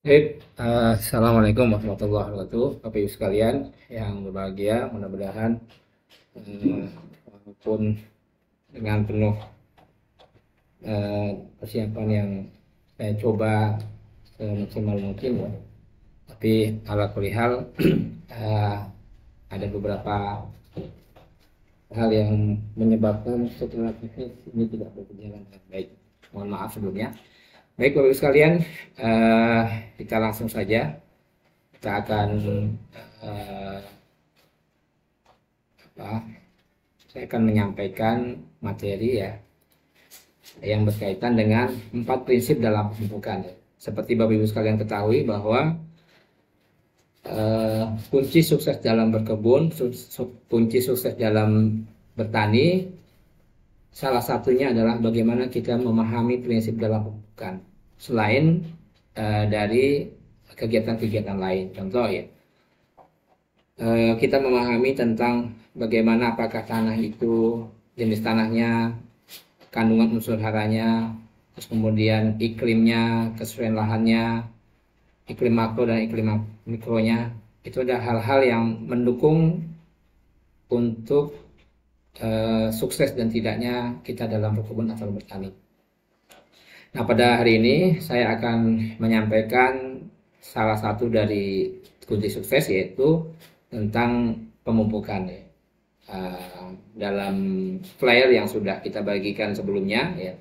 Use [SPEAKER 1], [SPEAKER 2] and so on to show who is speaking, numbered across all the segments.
[SPEAKER 1] Assalamualaikum warahmatullahi wabarakatuh, Bapak Ibu sekalian yang berbahagia. Mudah-mudahan walaupun dengan penuh persiapan yang saya coba semaksimal mungkin ya, tapi ala kulihal eh, ada beberapa hal yang menyebabkan setelah teknis ini tidak berjalan dengan baik. Mohon maaf sebelumnya. Baik Bapak Ibu sekalian, eh, kita langsung saja. Kita akan eh, apa, saya akan menyampaikan materi ya yang berkaitan dengan 4 prinsip dalam pemupukan. Seperti Bapak Ibu sekalian ketahui bahwa kunci sukses dalam berkebun, kunci sukses dalam bertani, salah satunya adalah bagaimana kita memahami prinsip dalam pemupukan. Selain dari kegiatan-kegiatan lain, contoh ya, kita memahami tentang bagaimana apakah tanah itu, jenis tanahnya, kandungan unsur haranya, terus kemudian iklimnya, kesesuaian lahannya, iklim makro dan iklim mikronya. Itu ada hal-hal yang mendukung untuk sukses dan tidaknya kita dalam berkebun atau bertani. Nah, pada hari ini saya akan menyampaikan salah satu dari kunci sukses, yaitu tentang pemupukan ya. Dalam flyer yang sudah kita bagikan sebelumnya ya,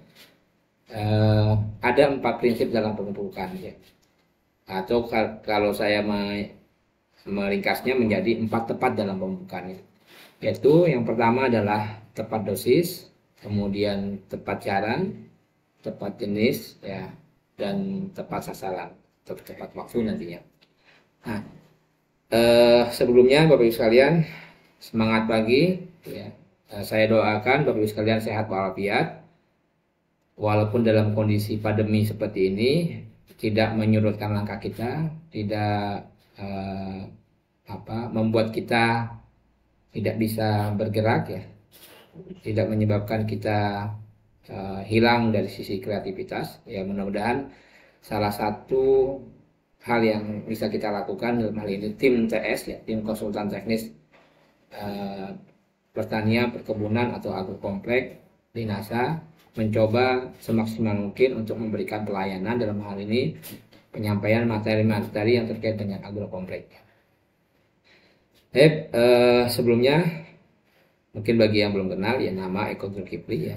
[SPEAKER 1] ada 4 prinsip dalam pemupukan ya. Atau kalau saya meringkasnya menjadi 4 tepat dalam pemupukan ya. Yaitu yang pertama adalah tepat dosis, kemudian tepat cara, tepat jenis ya, dan tepat sasaran, tepat waktu nantinya. Nah, sebelumnya Bapak Ibu sekalian, semangat pagi ya. Saya doakan Bapak Ibu sekalian sehat walafiat. Walaupun dalam kondisi pandemi seperti ini tidak menyurutkan langkah kita, tidak membuat kita tidak bisa bergerak ya, tidak menyebabkan kita hilang dari sisi kreativitas ya. Mudah-mudahan salah satu hal yang bisa kita lakukan dalam hal ini tim TS ya, tim konsultan teknis pertanian, perkebunan atau agrokompleks di NASA, mencoba semaksimal mungkin untuk memberikan pelayanan dalam hal ini penyampaian materi-materi yang terkait dengan agrokompleks. Sebelumnya mungkin bagi yang belum kenal ya, nama Eko Zulkifli ya.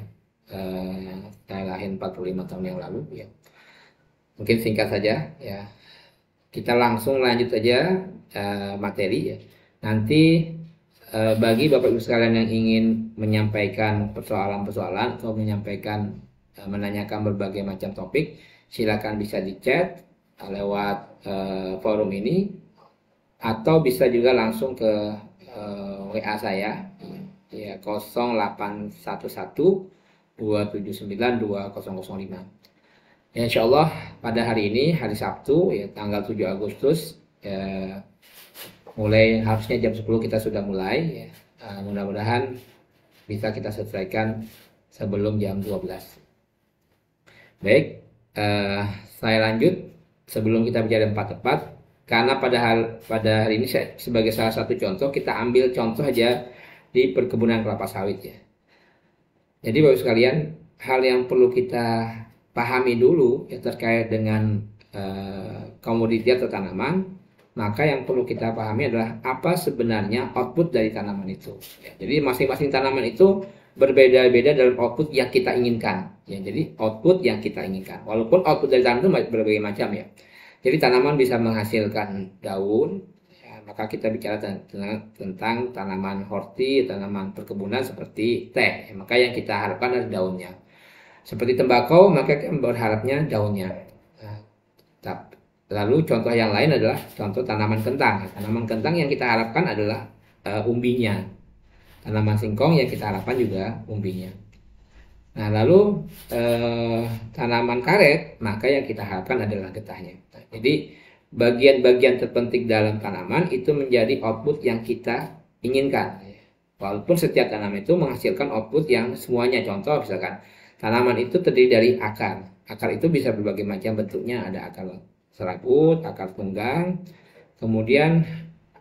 [SPEAKER 1] Saya lahir 45 tahun yang lalu ya. Mungkin singkat saja ya. Kita langsung lanjut aja materi ya. Nanti bagi Bapak Ibu sekalian yang ingin menyampaikan persoalan-persoalan atau menanyakan berbagai macam topik, silakan bisa di chat lewat forum ini, atau bisa juga langsung ke WA saya ya, 0811 279 2005. Ya, insya Allah pada hari ini, hari Sabtu ya, tanggal 7 Agustus ya, mulai harusnya jam 10 kita sudah mulai ya. Mudah-mudahan bisa kita selesaikan sebelum jam 12. Baik, saya lanjut sebelum kita bicara 4 tepat, karena pada hari ini saya, sebagai salah satu contoh, kita ambil contoh aja di perkebunan kelapa sawit ya. Jadi Bapak sekalian, hal yang perlu kita pahami dulu ya terkait dengan komoditi atau tanaman, maka yang perlu kita pahami adalah apa sebenarnya output dari tanaman itu ya. Jadi masing-masing tanaman itu berbeda-beda dalam output yang kita inginkan ya. Jadi output yang kita inginkan, walaupun output dari tanaman itu berbagai macam ya. Jadi tanaman bisa menghasilkan daun ya, maka kita bicara tentang tanaman horti, tanaman perkebunan seperti teh ya, maka yang kita harapkan adalah daunnya. Seperti tembakau, maka kita berharapnya daunnya. Lalu contoh yang lain adalah contoh tanaman kentang. Tanaman kentang yang kita harapkan adalah umbinya. Tanaman singkong yang kita harapkan juga umbinya. Nah, lalu tanaman karet, maka yang kita harapkan adalah getahnya. Nah, jadi bagian-bagian terpenting dalam tanaman itu menjadi output yang kita inginkan. Walaupun setiap tanaman itu menghasilkan output yang semuanya. Contoh misalkan tanaman itu terdiri dari akar. Akar itu bisa berbagai macam bentuknya, ada akar serabut, akar tunggang. Kemudian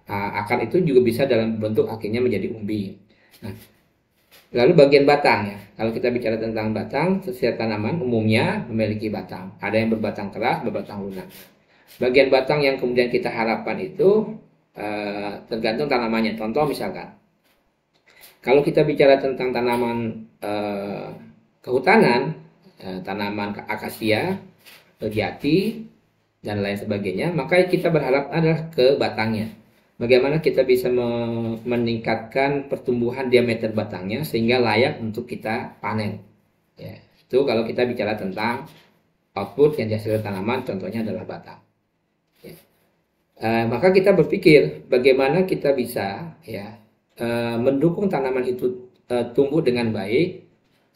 [SPEAKER 1] akar itu juga bisa dalam bentuk akhirnya menjadi umbi. Nah, lalu bagian batang ya. Kalau kita bicara tentang batang, setiap tanaman umumnya memiliki batang. Ada yang berbatang keras, berbatang lunak. Bagian batang yang kemudian kita harapkan itu tergantung tanamannya. Contoh misalkan, kalau kita bicara tentang tanaman kehutanan, tanaman akasia, jati, dan lain sebagainya, maka kita berharap adalah ke batangnya. Bagaimana kita bisa meningkatkan pertumbuhan diameter batangnya sehingga layak untuk kita panen. Ya, itu kalau kita bicara tentang output yang dihasilkan tanaman, contohnya adalah batang. Ya. Maka kita berpikir bagaimana kita bisa ya mendukung tanaman itu tumbuh dengan baik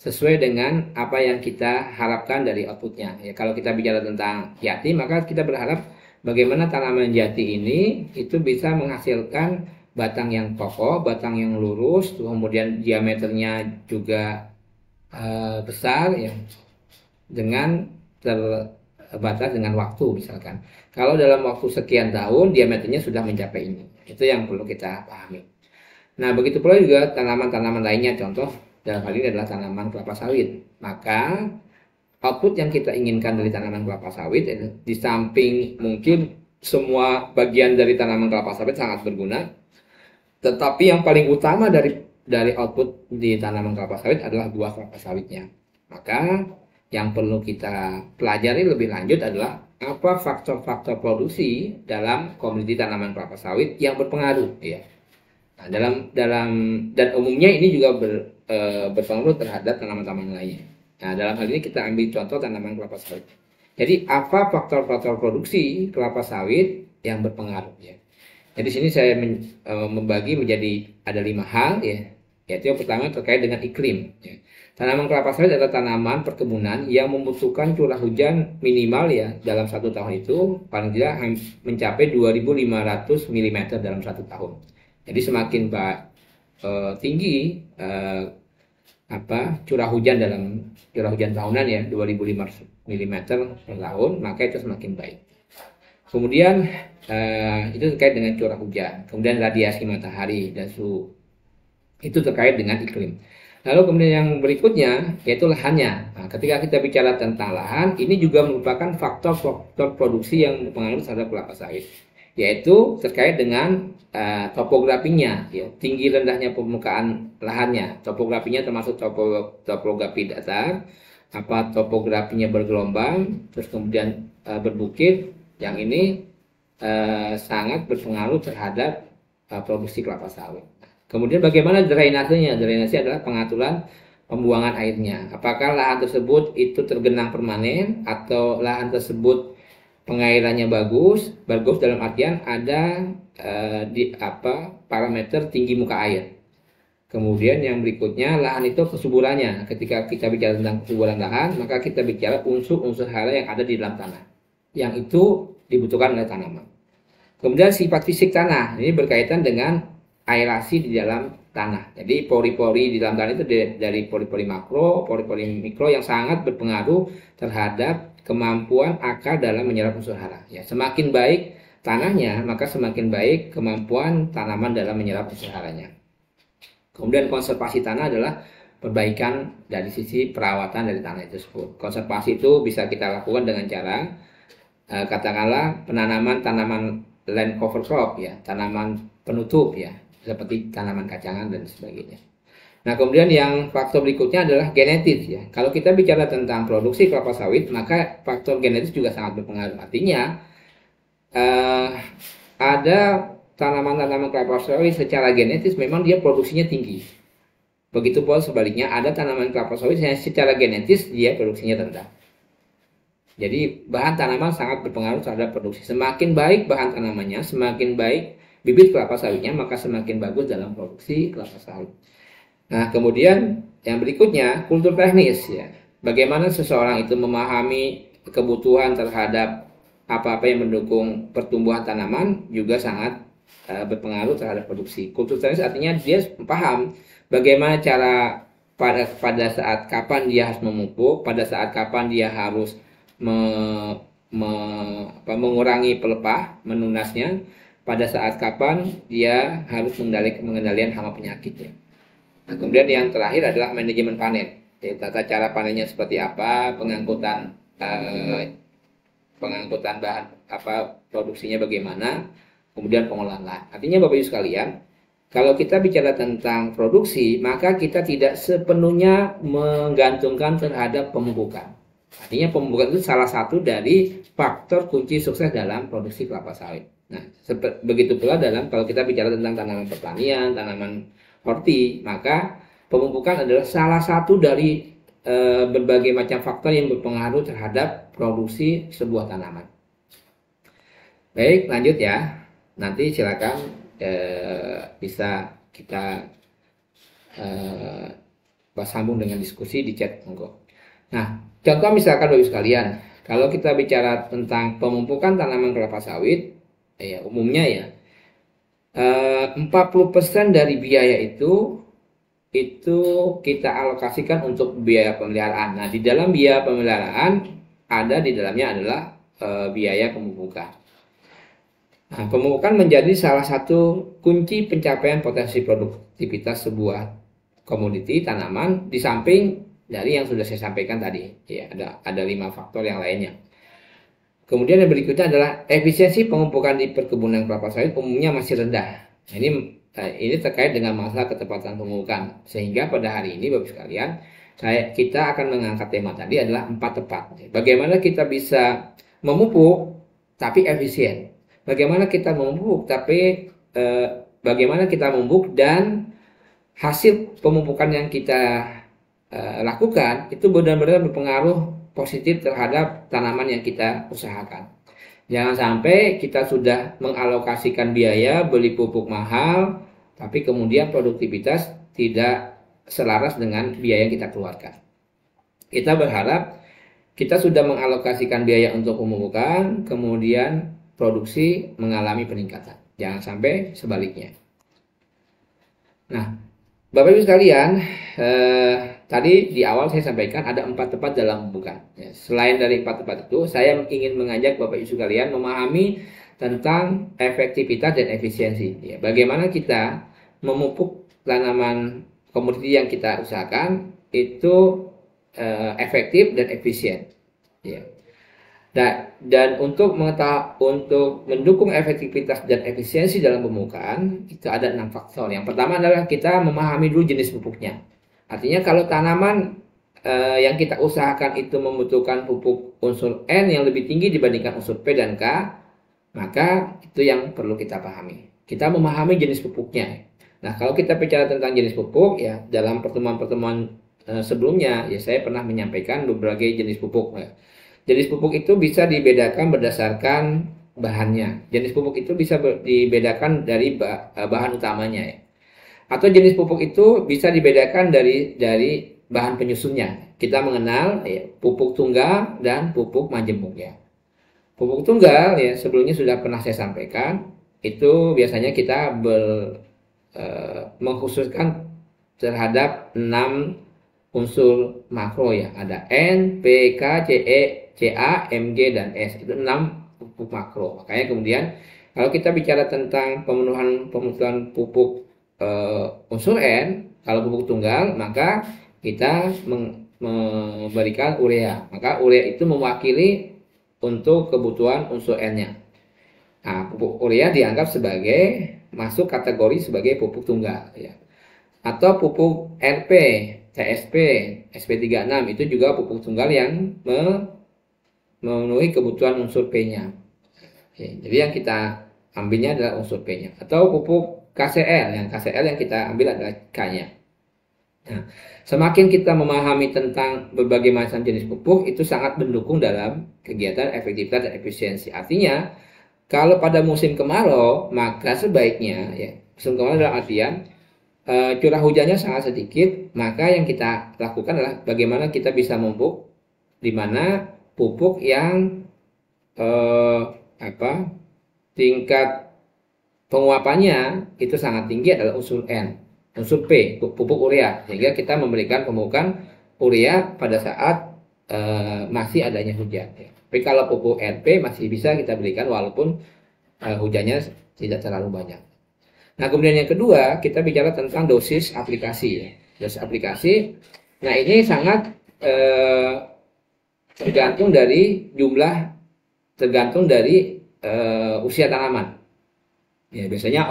[SPEAKER 1] sesuai dengan apa yang kita harapkan dari outputnya. Ya, kalau kita bicara tentang jati, maka kita berharap bagaimana tanaman jati ini itu bisa menghasilkan batang yang kokoh, batang yang lurus, kemudian diameternya juga besar, ya, dengan terbatas dengan waktu misalkan. Kalau dalam waktu sekian tahun diameternya sudah mencapai ini, itu yang perlu kita pahami. Nah, begitu pula juga tanaman-tanaman lainnya, contoh dalam hal ini adalah tanaman kelapa sawit. Maka output yang kita inginkan dari tanaman kelapa sawit, di samping mungkin semua bagian dari tanaman kelapa sawit sangat berguna, tetapi yang paling utama dari output di tanaman kelapa sawit adalah buah kelapa sawitnya. Maka yang perlu kita pelajari lebih lanjut adalah apa faktor-faktor produksi dalam komoditi tanaman kelapa sawit yang berpengaruh, ya. Nah, dan umumnya ini juga berpengaruh terhadap tanaman-tanaman lainnya. Nah, dalam hal ini kita ambil contoh tanaman kelapa sawit. Jadi apa faktor-faktor produksi kelapa sawit yang berpengaruh, ya. Jadi sini saya membagi menjadi ada 5 hal, ya. Yaitu yang pertama terkait dengan iklim, ya. Tanaman kelapa sawit adalah tanaman perkebunan yang membutuhkan curah hujan minimal, ya, dalam 1 tahun itu paling tidak mencapai 2.500 mm dalam 1 tahun. Jadi semakin tinggi curah hujan tahunan, ya, 2.500 mm per tahun, maka itu semakin baik. Kemudian itu terkait dengan curah hujan, kemudian radiasi matahari dan suhu, itu terkait dengan iklim. Lalu kemudian yang berikutnya yaitu lahannya. Nah, ketika kita bicara tentang lahan, ini juga merupakan faktor produksi yang berpengaruh terhadap kelapa sawit, yaitu terkait dengan topografinya, ya, tinggi rendahnya permukaan lahannya. Topografinya termasuk topografi datar, topografinya bergelombang, terus kemudian berbukit. Yang ini sangat berpengaruh terhadap produksi kelapa sawit. Kemudian bagaimana drainasenya? Drainase adalah pengaturan pembuangan airnya. Apakah lahan tersebut itu tergenang permanen atau lahan tersebut pengairannya bagus dalam artian ada parameter tinggi muka air. Kemudian yang berikutnya lahan itu kesuburannya. Ketika kita bicara tentang kesuburan lahan, maka kita bicara unsur-unsur hara yang ada di dalam tanah, yang itu dibutuhkan oleh tanaman. Kemudian sifat fisik tanah, ini berkaitan dengan aerasi di dalam tanah. Jadi pori-pori di dalam tanah itu dari pori-pori makro, pori-pori mikro yang sangat berpengaruh terhadap kemampuan akar dalam menyerap unsur hara. Ya, semakin baik tanahnya, maka semakin baik kemampuan tanaman dalam menyerap unsur haranya. Kemudian konservasi tanah adalah perbaikan dari sisi perawatan dari tanah itu tersebut. Konservasi itu bisa kita lakukan dengan cara katakanlah penanaman tanaman land cover crop, ya, tanaman penutup, ya, seperti tanaman kacangan dan sebagainya. Nah, kemudian yang faktor berikutnya adalah genetis, ya. Kalau kita bicara tentang produksi kelapa sawit, maka faktor genetis juga sangat berpengaruh. Artinya ada tanaman-tanaman kelapa sawit secara genetis memang dia produksinya tinggi. Begitu pula sebaliknya, ada tanaman kelapa sawit yang secara genetis dia produksinya rendah. Jadi bahan tanaman sangat berpengaruh terhadap produksi. Semakin baik bahan tanamannya, semakin baik bibit kelapa sawitnya, maka semakin bagus dalam produksi kelapa sawit. Nah, kemudian yang berikutnya kultur teknis, ya. Bagaimana seseorang itu memahami kebutuhan terhadap apa-apa yang mendukung pertumbuhan tanaman juga sangat berpengaruh terhadap produksi. Kultur teknis artinya dia paham bagaimana cara pada saat kapan dia harus memupuk, pada saat kapan dia harus mengurangi pelepah, menunasnya, pada saat kapan dia harus mengendalikan hama penyakitnya. Nah, kemudian yang terakhir adalah manajemen panen. Jadi, tata cara panennya seperti apa, pengangkutan bahan produksinya bagaimana, kemudian pengolahan lahan. Artinya Bapak Ibu sekalian, kalau kita bicara tentang produksi, maka kita tidak sepenuhnya menggantungkan terhadap pemupukan. Artinya pemupukan itu salah satu dari faktor kunci sukses dalam produksi kelapa sawit. Nah, begitu pula kalau kita bicara tentang tanaman pertanian, tanaman horti, maka pemupukan adalah salah satu dari berbagai macam faktor yang berpengaruh terhadap produksi sebuah tanaman. Baik, lanjut ya. Nanti silakan bisa kita sambung dengan diskusi di chat, monggo. Nah, contoh misalkan Bapak sekalian, kalau kita bicara tentang pemupukan tanaman kelapa sawit, ya umumnya ya 40% dari biaya itu kita alokasikan untuk biaya pemeliharaan. Nah, di dalam biaya pemeliharaan ada di dalamnya adalah biaya pemupukan. Nah, pemupukan menjadi salah satu kunci pencapaian potensi produktivitas sebuah komoditi tanaman, di samping dari yang sudah saya sampaikan tadi. Ya, ada 5 faktor yang lainnya. Kemudian yang berikutnya adalah efisiensi pemupukan di perkebunan kelapa sawit umumnya masih rendah. Nah, ini terkait dengan masalah ketepatan pemupukan. Sehingga pada hari ini Bapak sekalian, kita akan mengangkat tema tadi adalah 4 tepat. Bagaimana kita bisa memupuk tapi efisien. Bagaimana kita memupuk tapi bagaimana kita memupuk dan hasil pemupukan yang kita lakukan itu benar-benar berpengaruh positif terhadap tanaman yang kita usahakan. Jangan sampai kita sudah mengalokasikan biaya beli pupuk mahal, tapi kemudian produktivitas tidak selaras dengan biaya yang kita keluarkan. Kita berharap kita sudah mengalokasikan biaya untuk pemupukan, kemudian produksi mengalami peningkatan. Jangan sampai sebaliknya. Nah, Bapak Ibu sekalian, tadi di awal saya sampaikan ada 4 tepat dalam pemupukan. Ya, selain dari 4 tepat itu, saya ingin mengajak Bapak Ibu sekalian memahami tentang efektivitas dan efisiensi. Ya, bagaimana kita memupuk tanaman komoditi yang kita usahakan itu efektif dan efisien. Ya. Dan untuk mendukung efektivitas dan efisiensi dalam pemupukan itu ada 6 faktor. Yang pertama adalah kita memahami dulu jenis pupuknya. Artinya kalau tanaman yang kita usahakan itu membutuhkan pupuk unsur N yang lebih tinggi dibandingkan unsur P dan K, maka itu yang perlu kita pahami. Kita memahami jenis pupuknya. Nah, kalau kita bicara tentang jenis pupuk, ya dalam pertemuan-pertemuan sebelumnya, ya saya pernah menyampaikan berbagai jenis pupuk. Ya. Jenis pupuk itu bisa dibedakan berdasarkan bahannya. Jenis pupuk itu bisa dibedakan dari bahan utamanya, ya. Atau jenis pupuk itu bisa dibedakan dari bahan penyusunnya. Kita mengenal ya, pupuk tunggal dan pupuk majemuk, ya. Pupuk tunggal ya sebelumnya sudah pernah saya sampaikan, itu biasanya kita mengkhususkan terhadap 6 unsur makro, ya. Ada N, P, K, C, E, Ca, Mg, dan S. Itu 6 pupuk makro. Makanya kemudian kalau kita bicara tentang pemenuhan pupuk unsur N, kalau pupuk tunggal, maka kita memberikan urea. Maka urea itu mewakili untuk kebutuhan unsur N-nya. Nah, pupuk urea dianggap masuk kategori sebagai pupuk tunggal, ya. Atau pupuk NP, TSP, SP36 itu juga pupuk tunggal yang memenuhi kebutuhan unsur P-nya. Jadi yang kita ambilnya adalah unsur P-nya. Atau pupuk KCl, yang kita ambil adalah K-nya. Nah, semakin kita memahami tentang berbagai macam jenis pupuk, itu sangat mendukung dalam kegiatan efektivitas dan efisiensi. Artinya, kalau pada musim kemarau, maka sebaiknya, ya, musim kemarau dalam artian curah hujannya sangat sedikit, maka yang kita lakukan adalah bagaimana kita bisa memupuk di mana pupuk yang tingkat penguapannya itu sangat tinggi adalah unsur N, unsur P, pupuk urea, sehingga kita memberikan pemupukan urea pada saat masih adanya hujan. Tapi kalau pupuk RP masih bisa kita berikan walaupun hujannya tidak terlalu banyak. Nah, kemudian yang kedua, kita bicara tentang dosis aplikasi ya. Dosis aplikasi. Nah, ini sangat tergantung dari usia tanaman. Ya, biasanya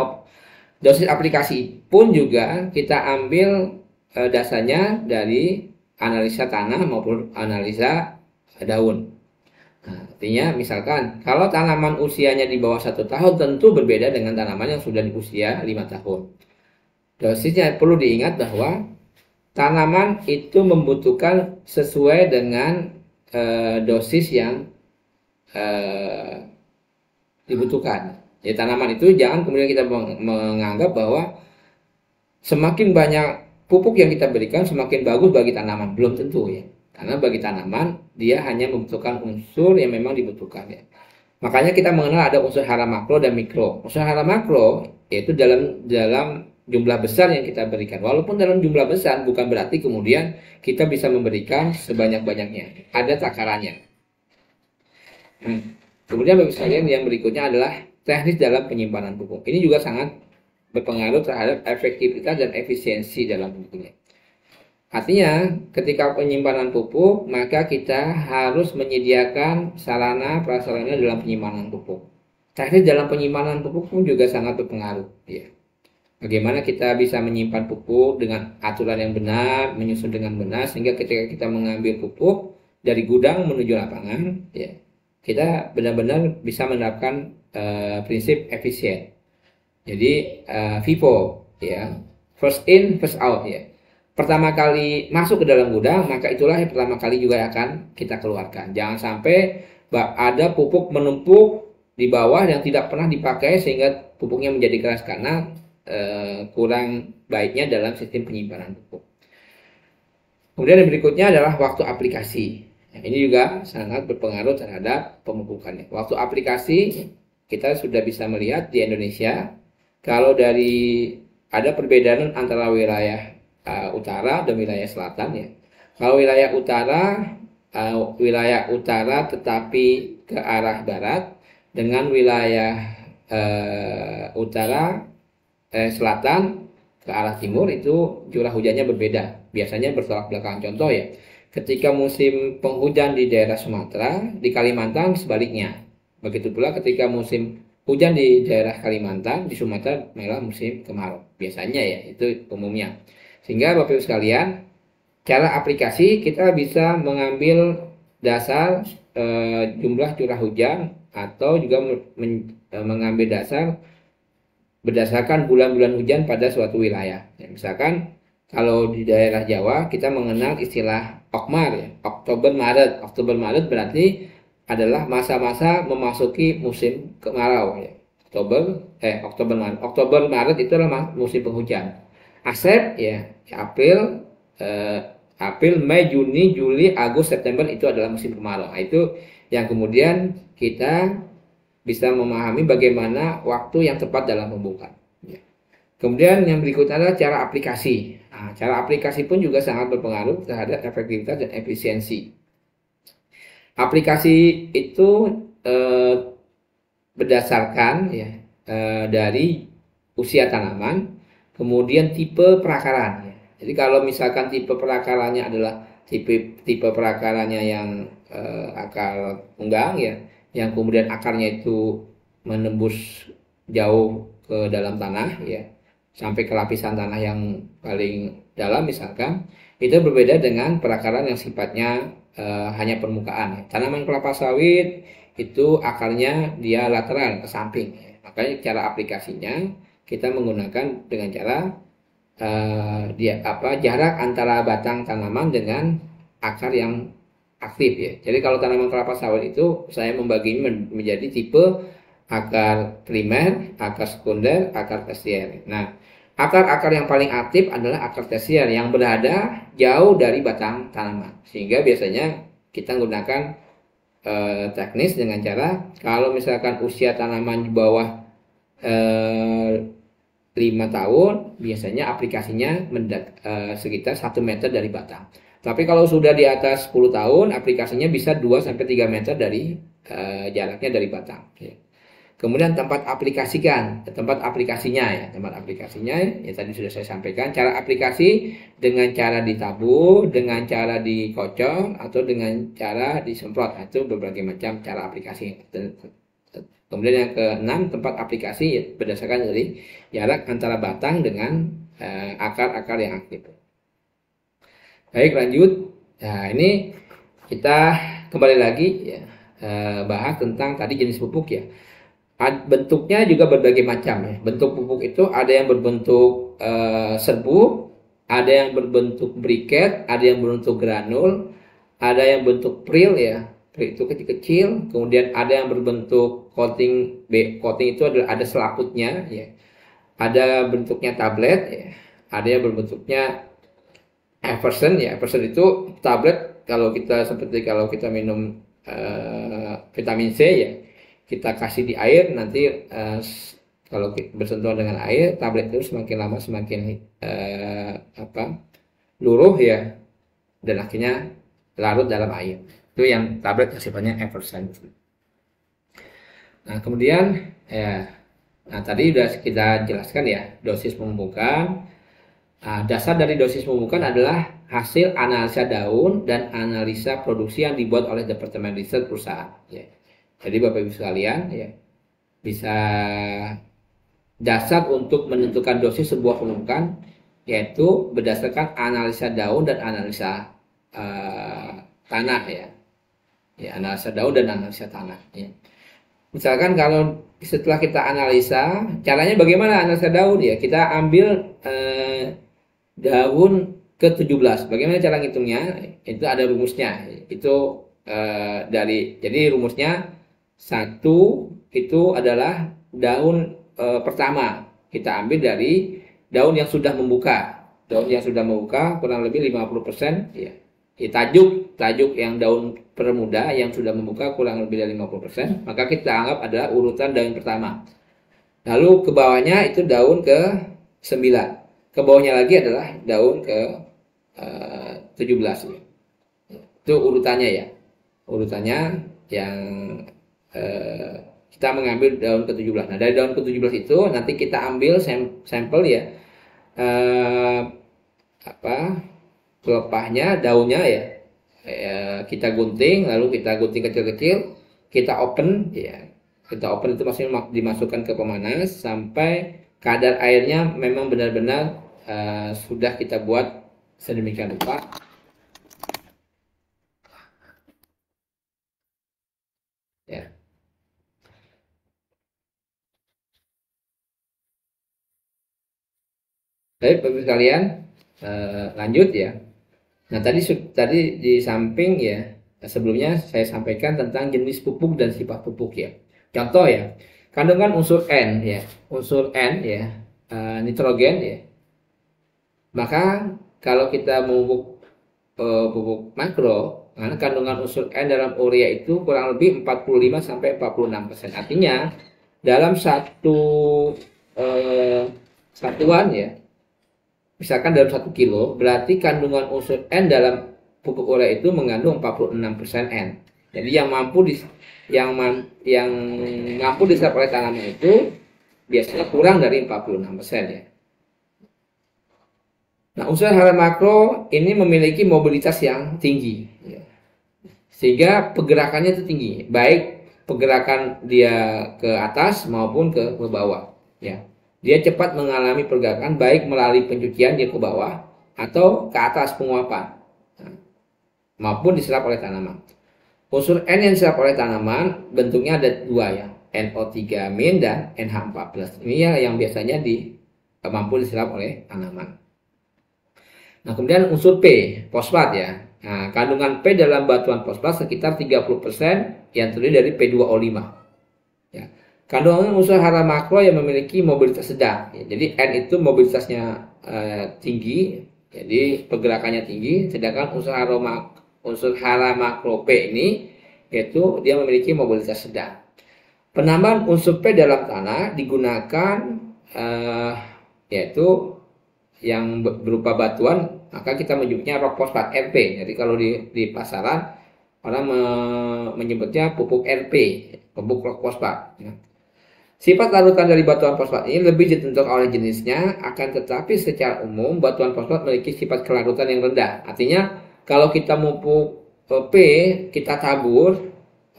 [SPEAKER 1] dosis aplikasi pun juga kita ambil dasarnya dari analisa tanah maupun analisa daun. Nah, artinya misalkan kalau tanaman usianya di bawah 1 tahun tentu berbeda dengan tanaman yang sudah di usia 5 tahun. Dosisnya perlu diingat bahwa tanaman itu membutuhkan sesuai dengan dosis yang dibutuhkan. Jadi tanaman itu jangan kemudian kita menganggap bahwa semakin banyak pupuk yang kita berikan semakin bagus bagi tanaman. Belum tentu ya. Karena bagi tanaman dia hanya membutuhkan unsur yang memang dibutuhkan ya. Makanya kita mengenal ada unsur hara makro dan mikro. Unsur hara makro yaitu dalam jumlah besar yang kita berikan. Walaupun dalam jumlah besar bukan berarti kemudian kita bisa memberikan sebanyak-banyaknya. Ada takarannya. Kemudian bagi sekalian yang berikutnya adalah teknis dalam penyimpanan pupuk. Ini juga sangat berpengaruh terhadap efektivitas dan efisiensi dalam pupuknya. Artinya, ketika penyimpanan pupuk, maka kita harus menyediakan sarana prasarana dalam penyimpanan pupuk. Teknis dalam penyimpanan pupuk pun juga sangat berpengaruh. Ya. Bagaimana kita bisa menyimpan pupuk dengan aturan yang benar, menyusun dengan benar, sehingga ketika kita mengambil pupuk dari gudang menuju lapangan, ya, kita benar-benar bisa menerapkan prinsip efisien. Jadi FIFO, ya, first in, first out, ya. Pertama kali masuk ke dalam gudang, maka itulah yang pertama kali juga akan kita keluarkan. Jangan sampai ada pupuk menumpuk di bawah yang tidak pernah dipakai sehingga pupuknya menjadi keras karena kurang baiknya dalam sistem penyimpanan pupuk. Kemudian yang berikutnya adalah waktu aplikasi. Nah, ini juga sangat berpengaruh terhadap pemupukannya. Waktu aplikasi kita sudah bisa melihat di Indonesia kalau ada perbedaan antara wilayah utara dan wilayah selatan ya. Kalau wilayah utara tetapi ke arah barat dengan wilayah selatan ke arah timur itu curah hujannya berbeda. Biasanya bertolak belakang. Contoh ya, ketika musim penghujan di daerah Sumatera, di Kalimantan sebaliknya. Begitu pula ketika musim hujan di daerah Kalimantan, di Sumatera malah musim kemarau. Biasanya ya, itu umumnya. Sehingga Bapak Ibu sekalian, cara aplikasi kita bisa mengambil dasar jumlah curah hujan atau juga mengambil dasar berdasarkan bulan-bulan hujan pada suatu wilayah. Ya, misalkan kalau di daerah Jawa kita mengenal istilah Okmar ya, Oktober Maret berarti adalah masa-masa memasuki musim kemarau ya. Oktober Maret itu adalah musim penghujan. Asep ya, April, Mei, Juni, Juli, Agustus, September itu adalah musim kemarau. Nah, itu yang kemudian kita bisa memahami bagaimana waktu yang tepat dalam pembukaan. Ya. Kemudian yang berikutnya adalah cara aplikasi. Nah, cara aplikasi pun juga sangat berpengaruh terhadap efektivitas dan efisiensi. Aplikasi itu berdasarkan ya dari usia tanaman. Kemudian tipe perakaran. Jadi kalau misalkan tipe perakarannya adalah tipe perakarannya yang akar unggang ya, yang kemudian akarnya itu menembus jauh ke dalam tanah ya, sampai ke lapisan tanah yang paling dalam misalkan, itu berbeda dengan perakaran yang sifatnya hanya permukaan. Ya. Tanaman kelapa sawit itu akarnya dia lateral ke samping. Ya. Makanya cara aplikasinya kita menggunakan dengan cara jarak antara batang tanaman dengan akar yang aktif ya. Jadi kalau tanaman kelapa sawit itu saya membaginya menjadi tipe akar primer, akar sekunder, akar tersier. Nah, akar-akar yang paling aktif adalah akar tersier yang berada jauh dari batang tanaman. Sehingga biasanya kita menggunakan teknis dengan cara kalau misalkan usia tanaman di bawah 5 tahun biasanya aplikasinya sekitar 1 meter dari batang. Tapi kalau sudah di atas 10 tahun, aplikasinya bisa 2-3 meter dari jaraknya dari batang. Ya. Kemudian tempat aplikasinya ya, tempat aplikasinya ya tadi sudah saya sampaikan. Cara aplikasi dengan cara ditabur, dengan cara dikocok, atau dengan cara disemprot. Itu berbagai macam cara aplikasi. Kemudian yang keenam, tempat aplikasi ya, berdasarkan dari jarak antara batang dengan akar-akar yang aktif. Baik, lanjut. Nah, ini kita kembali lagi ya, bahas tentang tadi jenis pupuk ya. Bentuknya juga berbagai macam ya. Bentuk pupuk itu ada yang berbentuk serbuk, ada yang berbentuk briket, ada yang berbentuk granul, ada yang bentuk pril ya. Pril itu kecil-kecil, kemudian ada yang berbentuk coating. Coating itu ada selaputnya ya. Ada bentuknya tablet ya. Ada yang berbentuknya Everson ya. Everson itu tablet kalau kita minum vitamin C ya. Kita kasih di air, nanti kalau bersentuhan dengan air, tablet itu semakin lama semakin luruh ya, dan akhirnya larut dalam air. Itu yang tablet yang sifatnya Eversen. Nah, kemudian ya, tadi sudah kita jelaskan ya dosis pemupukan. Dasar dari dosis pemupukan adalah hasil analisa daun dan analisa produksi yang dibuat oleh Departemen Riset perusahaan. Ya. Jadi Bapak Ibu sekalian ya, bisa dasar untuk menentukan dosis sebuah pemupukan yaitu berdasarkan analisa daun dan analisa tanah ya. Ya, analisa daun dan analisa tanah ya. Misalkan kalau setelah kita analisa, caranya bagaimana analisa daun ya? Kita ambil daun ke-17. Bagaimana cara ngitungnya? Itu ada rumusnya. Itu jadi rumusnya 1 itu adalah daun pertama. Kita ambil dari daun yang sudah membuka. Daun yang sudah membuka kurang lebih 50% ya. Tajuk yang daun permuda yang sudah membuka kurang lebih dari 50%, maka kita anggap adalah urutan daun pertama. Lalu ke bawahnya itu daun ke-9. Ke bawahnya lagi adalah daun ke-17 ya. Itu urutannya ya. Urutannya yang kita mengambil daun ke-17. Nah, dari daun ke-17 itu nanti kita ambil sampel ya, pelepahnya, daunnya ya, kita gunting, lalu kita gunting kecil-kecil, kita open ya. Kita open itu maksudnya dimasukkan ke pemanas sampai kadar airnya memang benar-benar sudah kita buat sedemikian rupa. Ya. Baik, Bapak sekalian, lanjut ya. Nah, tadi di samping ya, sebelumnya saya sampaikan tentang jenis pupuk dan sifat pupuk ya. Contoh ya, kandungan unsur N ya, nitrogen ya. Maka kalau kita memupuk pupuk makro, karena kandungan unsur N dalam urea itu kurang lebih 45-46%. Artinya dalam satu satuan ya, misalkan dalam 1 kilo, berarti kandungan unsur N dalam pupuk urea itu mengandung 46% N. Jadi yang mampu diserap oleh tanaman itu biasanya kurang dari 46% ya. Nah, unsur hara makro ini memiliki mobilitas yang tinggi ya. Sehingga pergerakannya itu tinggi, baik pergerakan dia ke atas maupun ke bawah ya. Dia cepat mengalami pergerakan baik melalui pencucian dia ke bawah atau ke atas penguapan maupun diserap oleh tanaman. Unsur N yang diserap oleh tanaman bentuknya ada 2 ya, NO3- dan NH4+. Ini ya yang biasanya mampu diserap oleh tanaman. Nah, kemudian unsur P, fosfat ya. Nah, kandungan P dalam batuan fosfat sekitar 30% yang terdiri dari P2O5. Ya. Kandungan unsur hara makro yang memiliki mobilitas sedang. Ya, jadi N itu mobilitasnya tinggi, jadi pergerakannya tinggi, sedangkan unsur hara makro P ini yaitu dia memiliki mobilitas sedang. Penambahan unsur P dalam tanah digunakan yaitu yang berupa batuan maka kita menyebutnya rock fosfat RP. Jadi kalau di pasaran orang menyebutnya pupuk RP, pupuk rock fosfat. Ya. Sifat larutan dari batuan fosfat ini lebih ditentukan oleh jenisnya, akan tetapi secara umum batuan fosfat memiliki sifat kelarutan yang rendah. Artinya kalau kita pupuk P, kita tabur,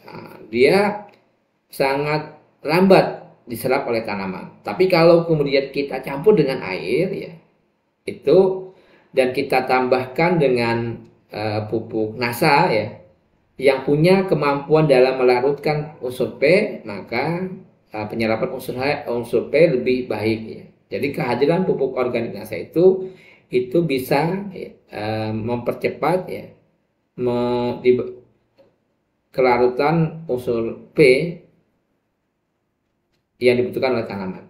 [SPEAKER 1] nah, dia sangat lambat diserap oleh tanaman. Tapi kalau kemudian kita campur dengan air, ya itu, dan kita tambahkan dengan pupuk NASA, ya, yang punya kemampuan dalam melarutkan unsur P, maka penyerapan unsur P lebih baik, ya. Jadi kehadiran pupuk organik NASA itu bisa mempercepat, ya, kelarutan unsur P yang dibutuhkan oleh tanaman.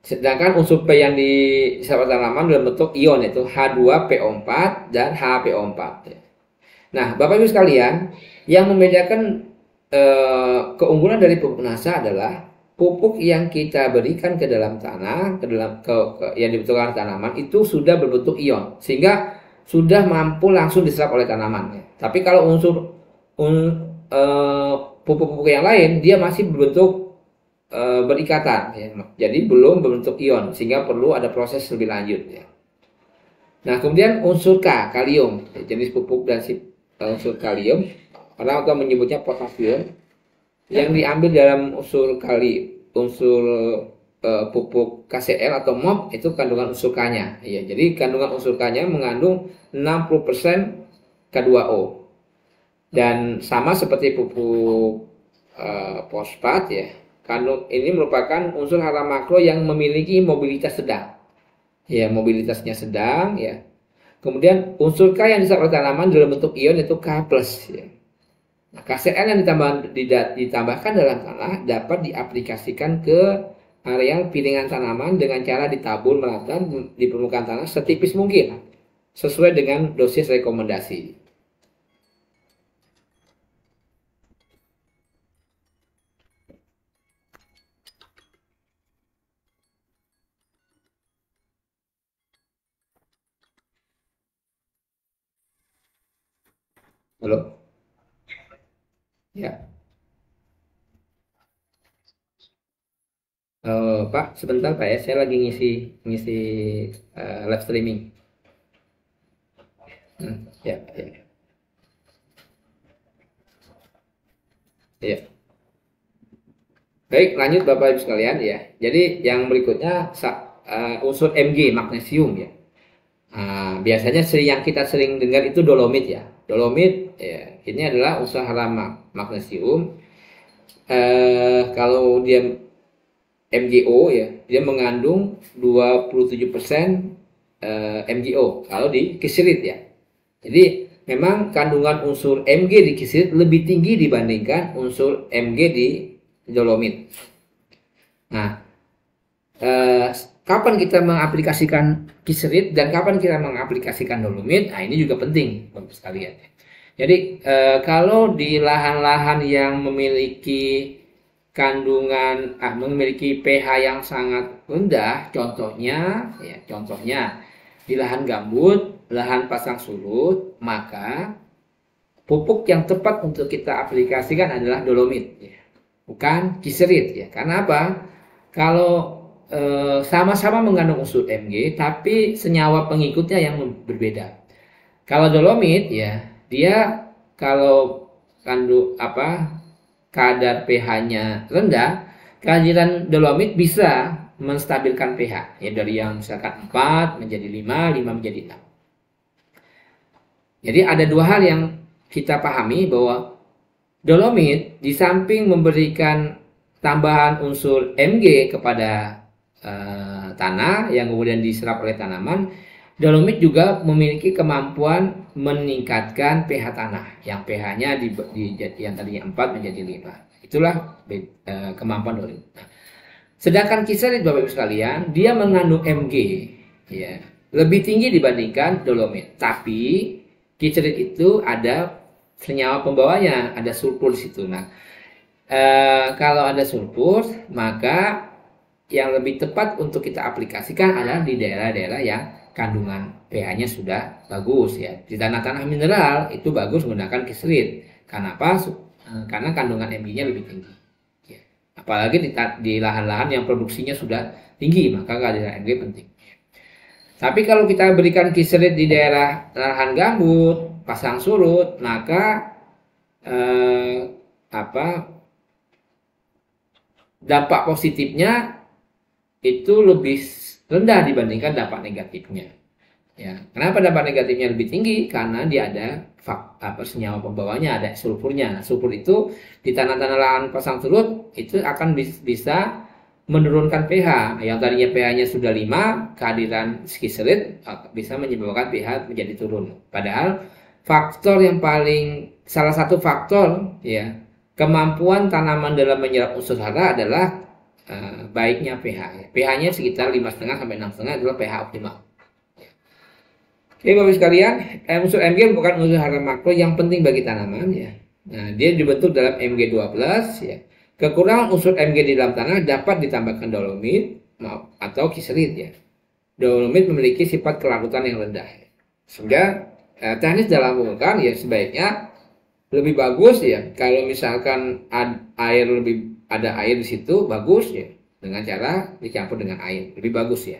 [SPEAKER 1] Sedangkan unsur P yang diserap tanaman dalam bentuk ion, yaitu H2PO4 dan HPO4. Nah, Bapak Ibu sekalian, yang membedakan keunggulan dari pupuk NASA adalah pupuk yang kita berikan ke dalam tanah, yang dibutuhkan tanaman itu sudah berbentuk ion, sehingga sudah mampu langsung diserap oleh tanaman. Tapi kalau pupuk-pupuk yang lain, dia masih berbentuk berikatan, ya. Jadi belum berbentuk ion, sehingga perlu ada proses lebih lanjut, ya. Nah, kemudian unsur K, kalium, jenis pupuk dan unsur kalium, orang akan menyebutnya potasium, yang diambil dalam unsur pupuk KCl atau MOP itu kandungan unsur K-nya. Ya, jadi kandungan unsur K-nya mengandung 60% K2O. Dan sama seperti pupuk fosfat, ya. Ini merupakan unsur hara makro yang memiliki mobilitas sedang. Ya, mobilitasnya sedang, ya. Kemudian unsur K yang diserap oleh tanaman dalam bentuk ion itu K+, ya. Nah, KCl yang ditambahkan dalam tanah dapat diaplikasikan ke areal piringan tanaman dengan cara ditabur merata di permukaan tanah setipis mungkin sesuai dengan dosis rekomendasi. Halo? Ya. Pak, sebentar Pak ya, saya lagi ngisi live streaming. Ya, ya. Ya. Baik, lanjut Bapak Ibu sekalian, ya. Jadi yang berikutnya unsur Mg, magnesium, ya. Biasanya yang kita sering dengar itu dolomit, ya. Dolomit, ya, ini adalah unsur hara magnesium. Kalau dia MgO, ya, dia mengandung 27% MgO kalau di kisilit, ya. Jadi memang kandungan unsur Mg di kisilit lebih tinggi dibandingkan unsur Mg di dolomit. Nah, kapan kita mengaplikasikan kisilit dan kapan kita mengaplikasikan dolomit? Nah, ini juga penting Bapak sekalian. Jadi kalau di lahan-lahan yang memiliki kandungan memiliki pH yang sangat rendah, contohnya di lahan gambut, lahan pasang surut, maka pupuk yang tepat untuk kita aplikasikan adalah dolomit, ya. Bukan kisilit, ya. Karena apa? Kalau sama-sama mengandung unsur Mg, tapi senyawa pengikutnya yang berbeda. Kalau dolomit, ya, dia kalau kadar pH-nya rendah, kehadiran dolomit bisa menstabilkan pH, ya, dari yang misalkan 4 menjadi 5, 5 menjadi 6. Jadi ada dua hal yang kita pahami, bahwa dolomit di samping memberikan tambahan unsur Mg kepada tanah yang kemudian diserap oleh tanaman, dolomit juga memiliki kemampuan meningkatkan pH tanah yang pH-nya yang tadinya 4 menjadi 5. Itulah kemampuan dolomit. Nah, sedangkan kisilit Bapak Ibu sekalian, dia mengandung Mg, ya, lebih tinggi dibandingkan dolomit. Tapi kisilit itu ada senyawa pembawanya, ada sulfur di situ. Nah, kalau ada sulfur, maka yang lebih tepat untuk kita aplikasikan adalah di daerah-daerah yang kandungan pH-nya sudah bagus ya. Di tanah-tanah mineral itu bagus menggunakan kiselit. Karena apa? Karena kandungan Mg-nya lebih tinggi. Ya. Apalagi di lahan-lahan yang produksinya sudah tinggi, maka kehadiran Mg penting. Tapi kalau kita berikan kiselit di daerah lahan gambut, pasang surut, maka dampak positifnya itu lebih rendah dibandingkan dampak negatifnya. Ya, kenapa dampak negatifnya lebih tinggi? Karena dia ada senyawa pembawanya, ada sulfurnya. Sulfur itu di tanah-tanah lahan pasang surut itu akan bisa menurunkan pH. Yang tadinya pH-nya sudah 5, kehadiran kiselit bisa menyebabkan pH menjadi turun. Padahal salah satu faktor ya kemampuan tanaman dalam menyerap unsur hara adalah baiknya pH. pH-nya sekitar 5,5 sampai 6,5 adalah pH optimal. Oke, Bapak sekalian, unsur Mg bukan unsur hara makro yang penting bagi tanaman ya. Nah, dia dibentuk dalam Mg2+ ya. Kekurangan unsur Mg di dalam tanah dapat ditambahkan dolomit atau kiselit ya. Dolomit memiliki sifat kelarutan yang rendah. Sehingga teknis dalam pemurnian ya sebaiknya lebih bagus ya kalau misalkan ada air di situ bagus ya dengan cara dicampur dengan air lebih bagus ya.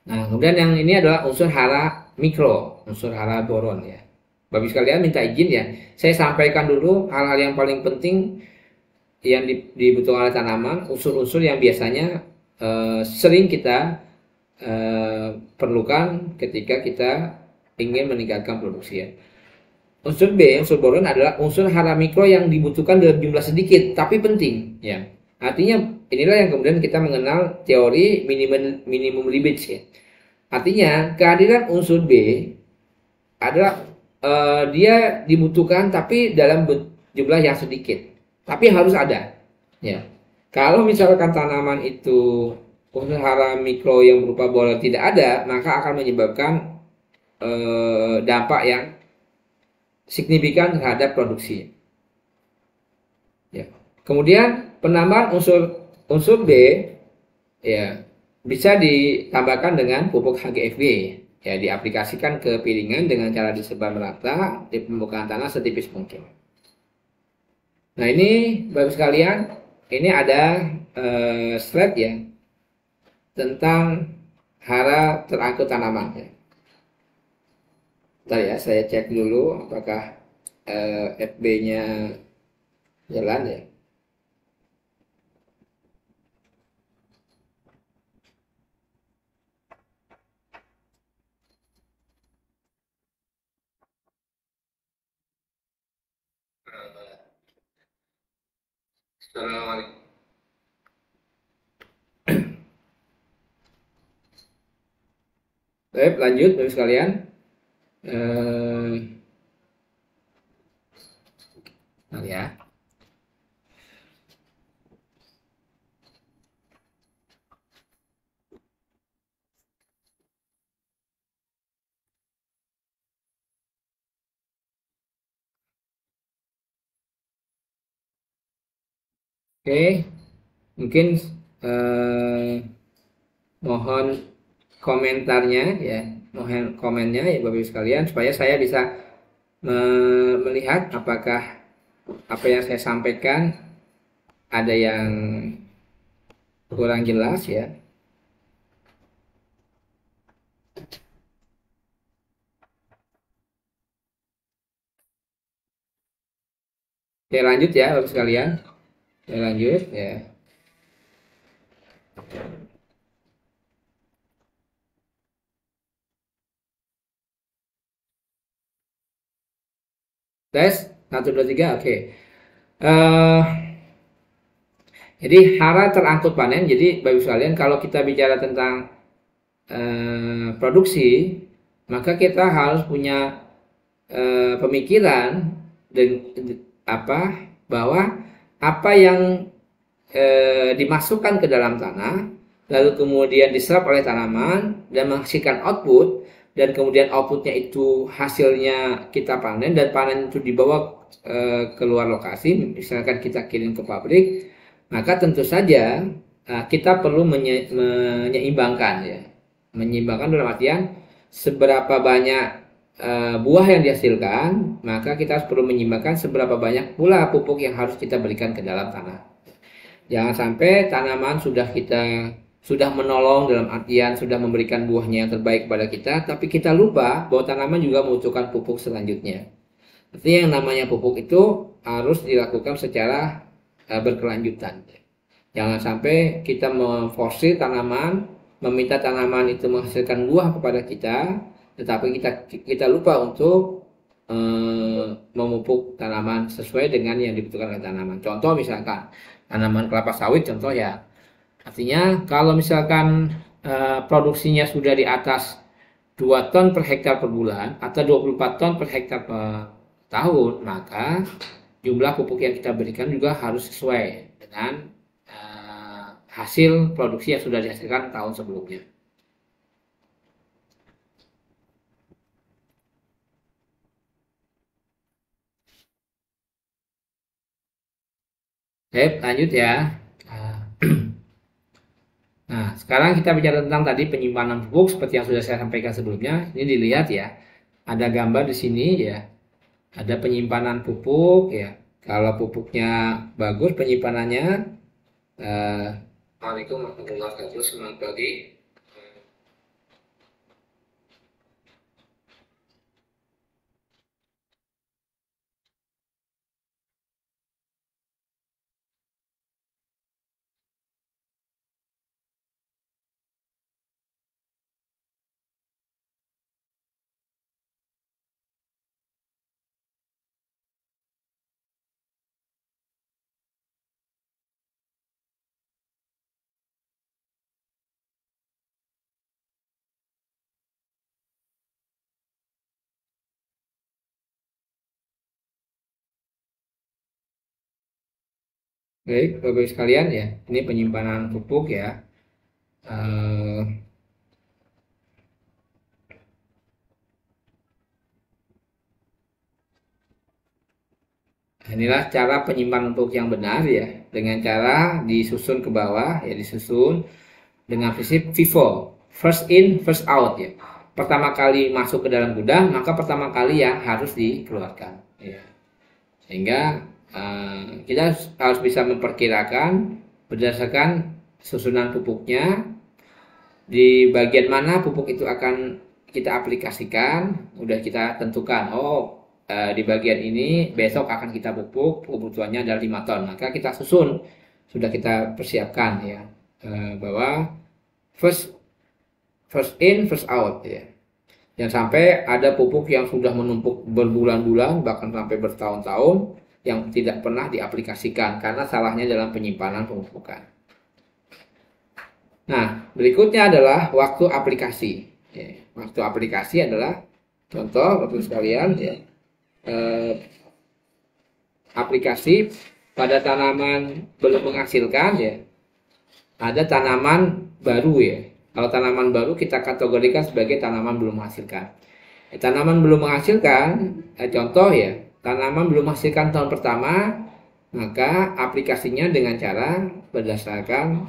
[SPEAKER 1] Nah, kemudian yang ini adalah unsur hara mikro, unsur hara boron ya. Bapak sekalian minta izin ya, saya sampaikan dulu hal-hal yang paling penting yang dibutuhkan oleh tanaman, unsur-unsur yang biasanya sering kita perlukan ketika kita ingin meningkatkan produksi ya. Unsur B, unsur boron adalah unsur hara mikro yang dibutuhkan dalam jumlah sedikit tapi penting ya. Artinya inilah yang kemudian kita mengenal teori minimum leakage ya. Artinya kehadiran unsur B adalah dia dibutuhkan tapi dalam jumlah yang sedikit. Tapi harus ada ya. Kalau misalkan tanaman itu unsur hara mikro yang berupa boron tidak ada, maka akan menyebabkan dampak yang signifikan terhadap produksi. Ya. Kemudian penambahan unsur B ya bisa ditambahkan dengan pupuk HGFB ya, diaplikasikan ke piringan dengan cara disebar merata di permukaan tanah setipis mungkin. Nah, ini Bapak sekalian, ini ada slide ya tentang hara terangkut tanaman ya. Bentar ya, saya cek dulu apakah FB-nya jalan ya. Assalamualaikum. Baik, lanjut Bapak sekalian. Ya. Oke, mungkin mohon komentarnya ya, mohon komennya ya Bapak Ibu sekalian supaya saya bisa melihat apakah apa yang saya sampaikan ada yang kurang jelas ya. Oke, lanjut ya Bapak sekalian. Ya, lanjut ya. Tes 1 2 3 oke. Jadi hara terangkut panen. Jadi Bapak sekalian kalau kita bicara tentang produksi, maka kita harus punya pemikiran dan bahwa apa yang dimasukkan ke dalam tanah lalu kemudian diserap oleh tanaman dan menghasilkan output, dan kemudian outputnya itu hasilnya kita panen dan panen itu dibawa keluar lokasi, misalkan kita kirim ke pabrik, maka tentu saja kita perlu menyeimbangkan ya, Menyimbangkan dalam artian seberapa banyak buah yang dihasilkan, maka kita perlu menyimbangkan seberapa banyak pula pupuk yang harus kita berikan ke dalam tanah. Jangan sampai tanaman sudah menolong dalam artian sudah memberikan buahnya yang terbaik kepada kita, tapi kita lupa bahwa tanaman juga membutuhkan pupuk selanjutnya. Artinya yang namanya pupuk itu harus dilakukan secara berkelanjutan. Jangan sampai kita memforsir tanaman, meminta tanaman itu menghasilkan buah kepada kita, tetapi kita lupa untuk memupuk tanaman sesuai dengan yang dibutuhkan oleh tanaman. Contoh misalkan tanaman kelapa sawit, contoh ya. Artinya kalau misalkan produksinya sudah di atas 2 ton per hektar per bulan atau 24 ton per hektar per tahun, maka jumlah pupuk yang kita berikan juga harus sesuai dengan hasil produksi yang sudah dihasilkan tahun sebelumnya. Oke, lanjut ya. Nah, sekarang kita bicara tentang tadi penyimpanan pupuk seperti yang sudah saya sampaikan sebelumnya. Ini dilihat ya, ada gambar di sini ya, ada penyimpanan pupuk ya. Kalau pupuknya bagus penyimpanannya, Assalamualaikum warahmatullahi wabarakatuh. Selamat pagi. Baik, Bapak Ibu sekalian ya, ini penyimpanan pupuk ya. Inilah cara penyimpanan pupuk yang benar ya, dengan cara disusun ke bawah ya, disusun dengan prinsip FIFO, first in, first out ya. Pertama kali masuk ke dalam gudang, maka pertama kali yang harus dikeluarkan ya. Sehingga kita harus bisa memperkirakan berdasarkan susunan pupuknya, di bagian mana pupuk itu akan kita aplikasikan, udah kita tentukan, di bagian ini besok akan kita pupuk, kebutuhannya adalah 5 ton, maka kita susun, sudah kita persiapkan ya, bahwa first in, first out ya. Jangan sampai ada pupuk yang sudah menumpuk berbulan-bulan, bahkan sampai bertahun-tahun, yang tidak pernah diaplikasikan karena salahnya dalam penyimpanan pemupukan. Nah, berikutnya adalah waktu aplikasi. Ya, waktu aplikasi adalah contoh Bapak sekalian ya, aplikasi pada tanaman belum menghasilkan ya. Ada tanaman baru ya. Kalau tanaman baru kita kategorikan sebagai tanaman belum menghasilkan. Tanaman belum menghasilkan, contoh ya, tanaman belum menghasilkan tahun pertama, maka aplikasinya dengan cara berdasarkan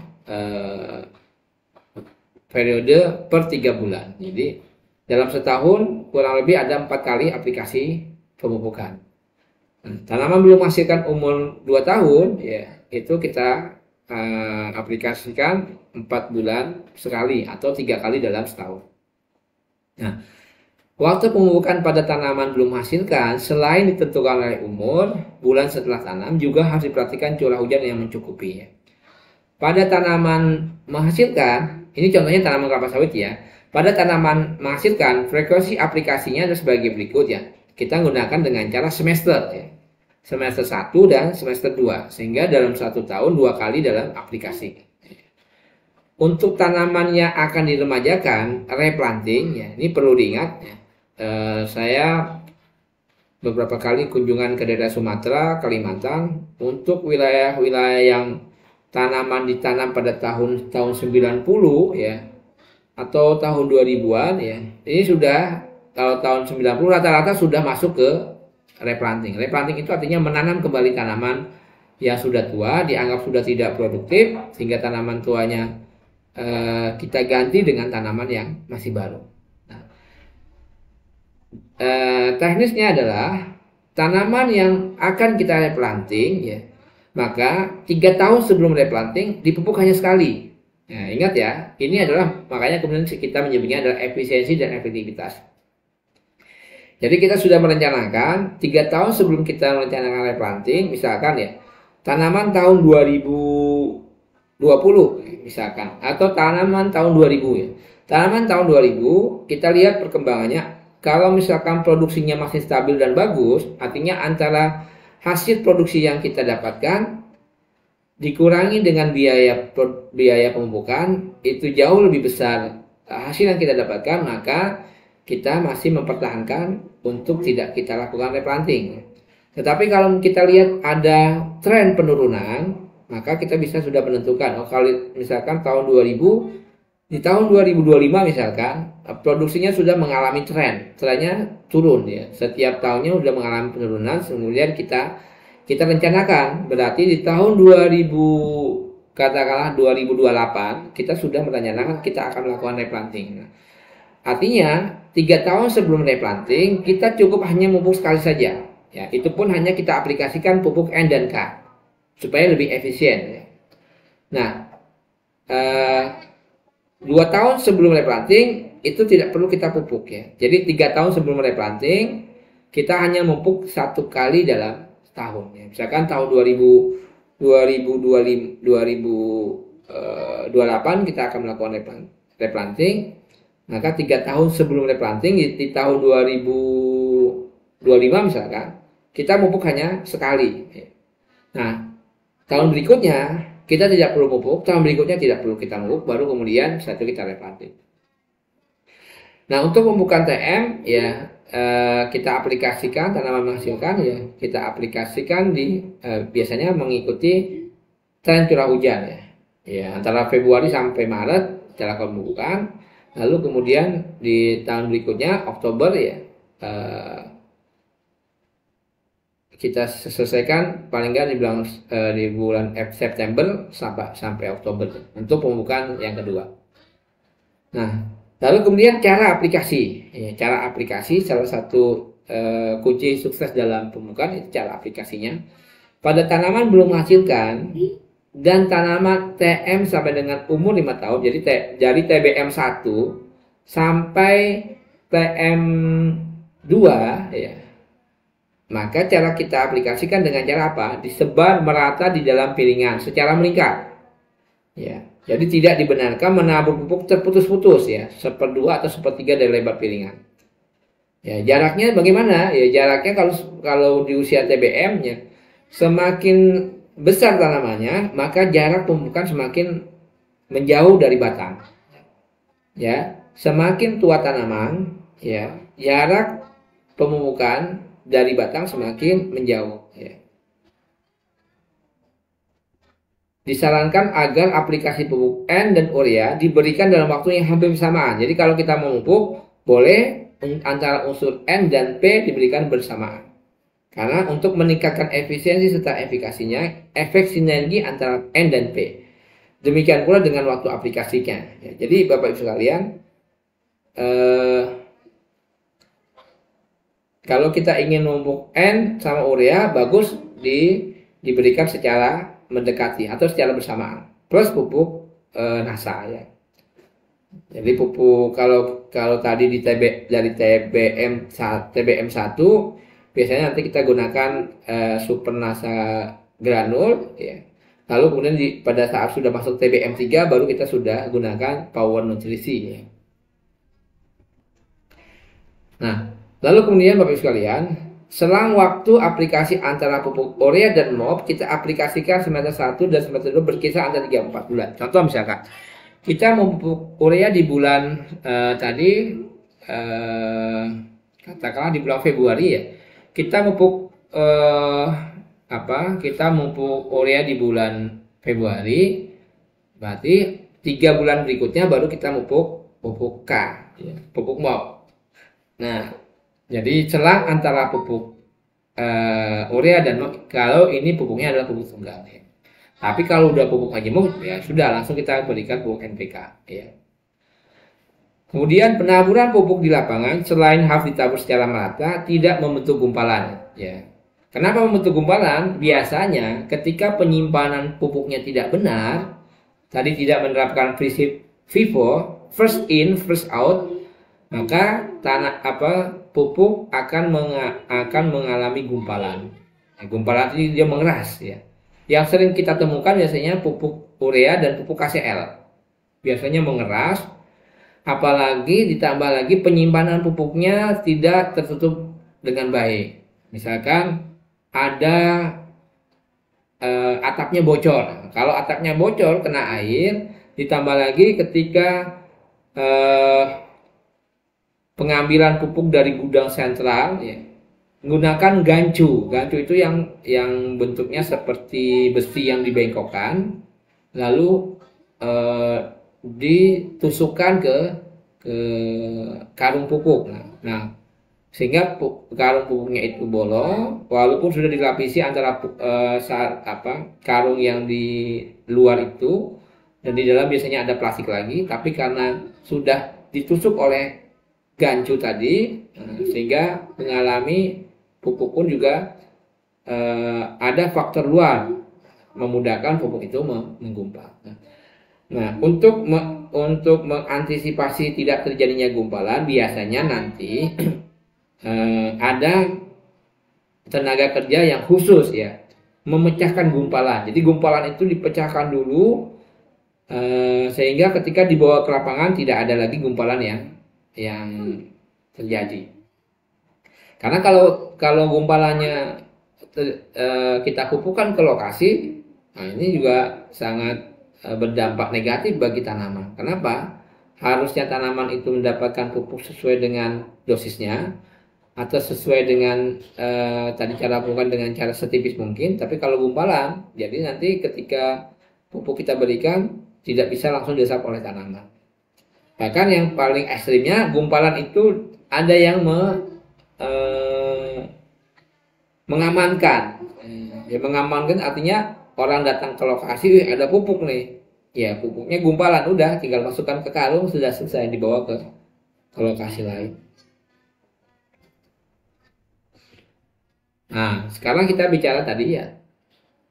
[SPEAKER 1] periode per 3 bulan. Jadi dalam setahun kurang lebih ada 4 kali aplikasi pemupukan. Tanaman belum menghasilkan umur 2 tahun, ya itu kita aplikasikan 4 bulan sekali atau 3 kali dalam setahun. Nah, waktu pemupukan pada tanaman belum menghasilkan, selain ditentukan oleh umur, bulan setelah tanam juga harus diperhatikan curah hujan yang mencukupi. Ya. Pada tanaman menghasilkan, ini contohnya tanaman kelapa sawit ya. Pada tanaman menghasilkan, frekuensi aplikasinya ada sebagai berikut ya. Kita gunakan dengan cara semester ya. Semester 1 dan semester 2. Sehingga dalam 1 tahun 2 kali dalam aplikasi. Untuk tanaman yang akan diremajakan, replanting ya. Ini perlu diingat ya. Saya beberapa kali kunjungan ke daerah Sumatera, Kalimantan. Untuk wilayah-wilayah yang tanaman ditanam pada tahun 90 ya atau tahun 2000-an ya. Ini sudah kalau tahun 90 rata-rata sudah masuk ke replanting. Replanting itu artinya menanam kembali tanaman yang sudah tua, dianggap sudah tidak produktif sehingga tanaman tuanya kita ganti dengan tanaman yang masih baru. Nah, teknisnya adalah tanaman yang akan kita replanting ya, maka 3 tahun sebelum replanting dipupuk hanya sekali. Nah, ingat ya, ini adalah makanya kemudian kita menyebutnya adalah efisiensi dan efektivitas. Jadi kita sudah merencanakan 3 tahun sebelum kita merencanakan replanting, misalkan ya, tanaman tahun 2020 misalkan, atau tanaman tahun 2000 ya. Tanaman tahun 2000 kita lihat perkembangannya. Kalau misalkan produksinya masih stabil dan bagus, artinya antara hasil produksi yang kita dapatkan dikurangi dengan biaya pemupukan itu jauh lebih besar hasil yang kita dapatkan, maka kita masih mempertahankan untuk tidak kita lakukan replanting. Tetapi kalau kita lihat ada tren penurunan, maka kita bisa sudah menentukan, oh kalau misalkan tahun 2000, di tahun 2025 misalkan produksinya sudah mengalami trennya turun ya, setiap tahunnya sudah mengalami penurunan, kemudian kita rencanakan berarti di tahun 2000 katakanlah 2028 kita sudah merencanakan kita akan melakukan replanting. Nah, artinya 3 tahun sebelum replanting kita cukup hanya memupuk sekali saja ya, itu pun hanya kita aplikasikan pupuk N dan K supaya lebih efisien ya. Nah, 2 tahun sebelum replanting itu tidak perlu kita pupuk ya. Jadi 3 tahun sebelum replanting kita hanya memupuk 1 kali dalam tahun ya. Misalkan tahun 2028 kita akan melakukan replanting, maka 3 tahun sebelum replanting di tahun 2025 misalkan kita memupuk hanya sekali ya. Nah, tahun berikutnya kita tidak perlu pupuk, tahun berikutnya tidak perlu kita pupuk, baru kemudian satu kita replanting. Nah, untuk pemupukan TM ya kita aplikasikan tanaman menghasilkan ya, kita aplikasikan di biasanya mengikuti tren curah hujan ya. Ya, antara Februari sampai Maret kita lakukan pemupukan, lalu kemudian di tahun berikutnya Oktober ya kita selesaikan paling nggak di bulan September sampai Oktober untuk pemupukan yang kedua. Nah, lalu kemudian cara aplikasi. Cara aplikasi salah satu kunci sukses dalam pemupukan itu cara aplikasinya. Pada tanaman belum menghasilkan dan tanaman TM sampai dengan umur 5 tahun, jadi dari TBM 1 sampai TM 2 ya. Maka cara kita aplikasikan dengan cara apa? Disebar merata di dalam piringan secara melingkar. Ya, jadi tidak dibenarkan menabur pupuk terputus-putus ya, 1/2 atau 1/3 dari lebar piringan. Ya, jaraknya bagaimana? Ya, jaraknya kalau di usia TBM-nya semakin besar tanamannya, maka jarak pemupukan semakin menjauh dari batang. Ya, semakin tua tanaman, ya, jarak pemupukan dari batang semakin menjauh ya. Disarankan agar aplikasi pupuk N dan urea diberikan dalam waktu yang hampir bersamaan. Jadi kalau kita memupuk boleh antara unsur N dan P diberikan bersamaan. Karena untuk meningkatkan efisiensi serta efikasinya, efek sinergi antara N dan P. Demikian pula dengan waktu aplikasinya. Ya, jadi Bapak Ibu sekalian, kalau kita ingin memupuk N sama urea, bagus diberikan secara mendekati atau secara bersamaan. Plus pupuk NASA ya. Jadi pupuk kalau tadi dari TBM 1 biasanya nanti kita gunakan Super NASA granul ya. Lalu kemudian pada saat sudah masuk TBM 3 baru kita sudah gunakan Power Nutrisi ya. Nah, lalu kemudian Bapak Ibu sekalian, selang waktu aplikasi antara pupuk urea dan MOP kita aplikasikan semester 1 dan semester 2 berkisar antara 3-4 bulan. Contoh misalkan kita memupuk urea di bulan katakanlah di bulan Februari ya. Kita memupuk kita memupuk urea di bulan Februari, berarti 3 bulan berikutnya baru kita pupuk K ya, pupuk MOP. Nah, jadi selang antara pupuk urea dan MOP, kalau ini pupuknya adalah pupuk tunggal ya. Tapi kalau udah pupuk majemuk ya sudah langsung kita berikan pupuk NPK ya. Kemudian penaburan pupuk di lapangan selain harus ditabur secara merata, tidak membentuk gumpalan. Ya. Kenapa membentuk gumpalan? Biasanya ketika penyimpanan pupuknya tidak benar, tadi tidak menerapkan prinsip FIFO, first in, first out, maka pupuk akan mengalami gumpalan. Ya, gumpalan ini dia mengeras ya. Yang sering kita temukan biasanya pupuk urea dan pupuk KCl. Biasanya mengeras. Apalagi ditambah lagi penyimpanan pupuknya tidak tertutup dengan baik. Misalkan ada atapnya bocor. Kalau atapnya bocor kena air, ditambah lagi ketika pengambilan pupuk dari gudang sentral, ya, menggunakan gancu. Gancu itu yang bentuknya seperti besi yang dibengkokkan, lalu ditusukkan ke karung pupuk. Nah, sehingga karung pupuknya itu bolong, walaupun sudah dilapisi antara karung yang di luar itu dan di dalam biasanya ada plastik lagi, tapi karena sudah ditusuk oleh gancu tadi, sehingga mengalami pupuk pun juga ada faktor luar memudahkan pupuk itu menggumpal. Nah, untuk mengantisipasi tidak terjadinya gumpalan, biasanya nanti ada tenaga kerja yang khusus ya memecahkan gumpalan. Jadi gumpalan itu dipecahkan dulu sehingga ketika dibawa ke lapangan tidak ada lagi gumpalan yang terjadi. Karena kalau gumpalannya kita pupukkan ke lokasi, nah ini juga sangat berdampak negatif bagi tanaman. Kenapa? Harusnya tanaman itu mendapatkan pupuk sesuai dengan dosisnya atau sesuai dengan tadi cara pupukkan dengan cara setipis mungkin. Tapi kalau gumpalan, jadi nanti ketika pupuk kita berikan tidak bisa langsung diserap oleh tanaman. Bahkan yang paling ekstrimnya gumpalan itu ada yang mengamankan. Ya, mengamankan artinya orang datang ke lokasi, ada pupuk nih. Ya, pupuknya gumpalan, udah tinggal masukkan ke karung, sudah selesai dibawa ke lokasi lain. Nah, sekarang kita bicara tadi ya.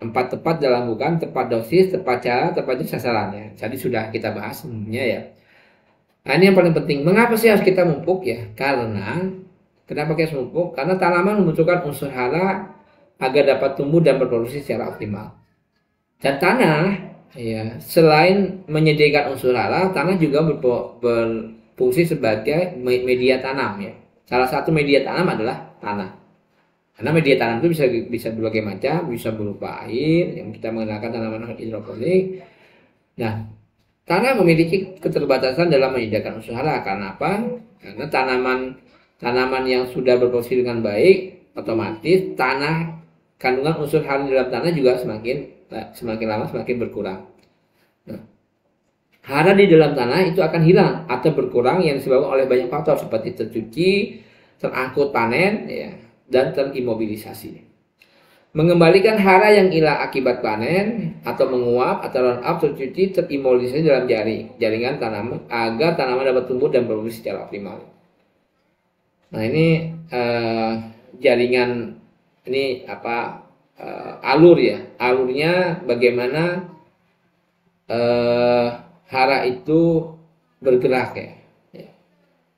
[SPEAKER 1] Tepat dalam bukan, tepat dosis, tepat cara, tepat sasarannya. Tadi sudah kita bahas sebelumnya ya. Nah, ini yang paling penting. Mengapa sih harus kita mupuk ya? Kenapa kita harus mupuk? Karena tanaman membutuhkan unsur hara agar dapat tumbuh dan berproduksi secara optimal. Dan tanah, ya, selain menyediakan unsur hara, tanah juga berfungsi sebagai media tanam. Ya. Salah satu media tanam adalah tanah. Karena media tanam itu bisa berbagai macam, bisa berupa air, yang kita menggunakan tanaman hidroponik. Nah, tanah memiliki keterbatasan dalam menyediakan unsur hara. Karena apa? Karena tanaman yang sudah berfungsi dengan baik, otomatis kandungan unsur hara di dalam tanah juga semakin lama semakin berkurang. Nah, hara di dalam tanah itu akan hilang atau berkurang yang disebabkan oleh banyak faktor seperti tercuci, terangkut panen, ya, dan terimobilisasi. Mengembalikan hara yang hilang akibat panen atau menguap atau run up, tercuci, terimobilisasi dalam jaringan tanaman agar tanaman dapat tumbuh dan berfungsi secara optimal. Nah, ini jaringan ini alur ya, alurnya bagaimana hara itu bergerak ya.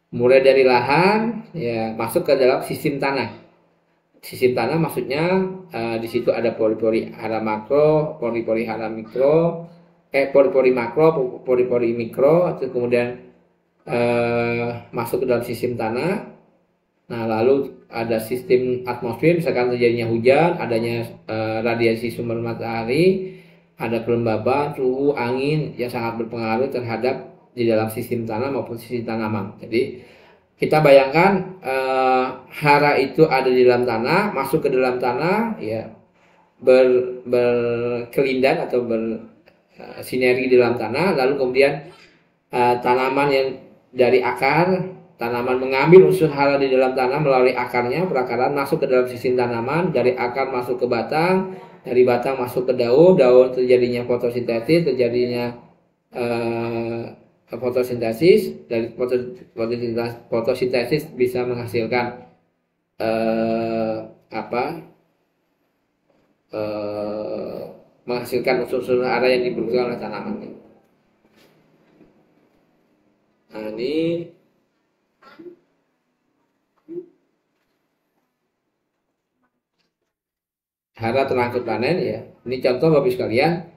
[SPEAKER 1] Mulai dari lahan ya masuk ke dalam sistem tanah. Sistem tanah maksudnya di situ ada pori-pori hara makro, pori-pori hara mikro, pori-pori makro, pori-pori mikro, itu kemudian masuk ke dalam sistem tanah. Nah, lalu ada sistem atmosfer, misalkan terjadinya hujan, adanya radiasi sumber matahari, ada kelembaban, suhu, angin yang sangat berpengaruh terhadap di dalam sistem tanah maupun sistem tanaman. Jadi kita bayangkan hara itu ada di dalam tanah, masuk ke dalam tanah, ya berkelindan atau bersinergi di dalam tanah, lalu kemudian tanaman yang dari akar, tanaman mengambil unsur hara di dalam tanah melalui akarnya, perakaran masuk ke dalam sistem tanaman, dari akar masuk ke batang, dari batang masuk ke daun, daun terjadinya fotosintesis, terjadinya fotosintesis, dari fotosintesis bisa menghasilkan apa menghasilkan unsur-unsur hara yang dibutuhkan oleh tanaman. Nah, ini hara terangkut panen ya. Ini contoh Bapak sekalian.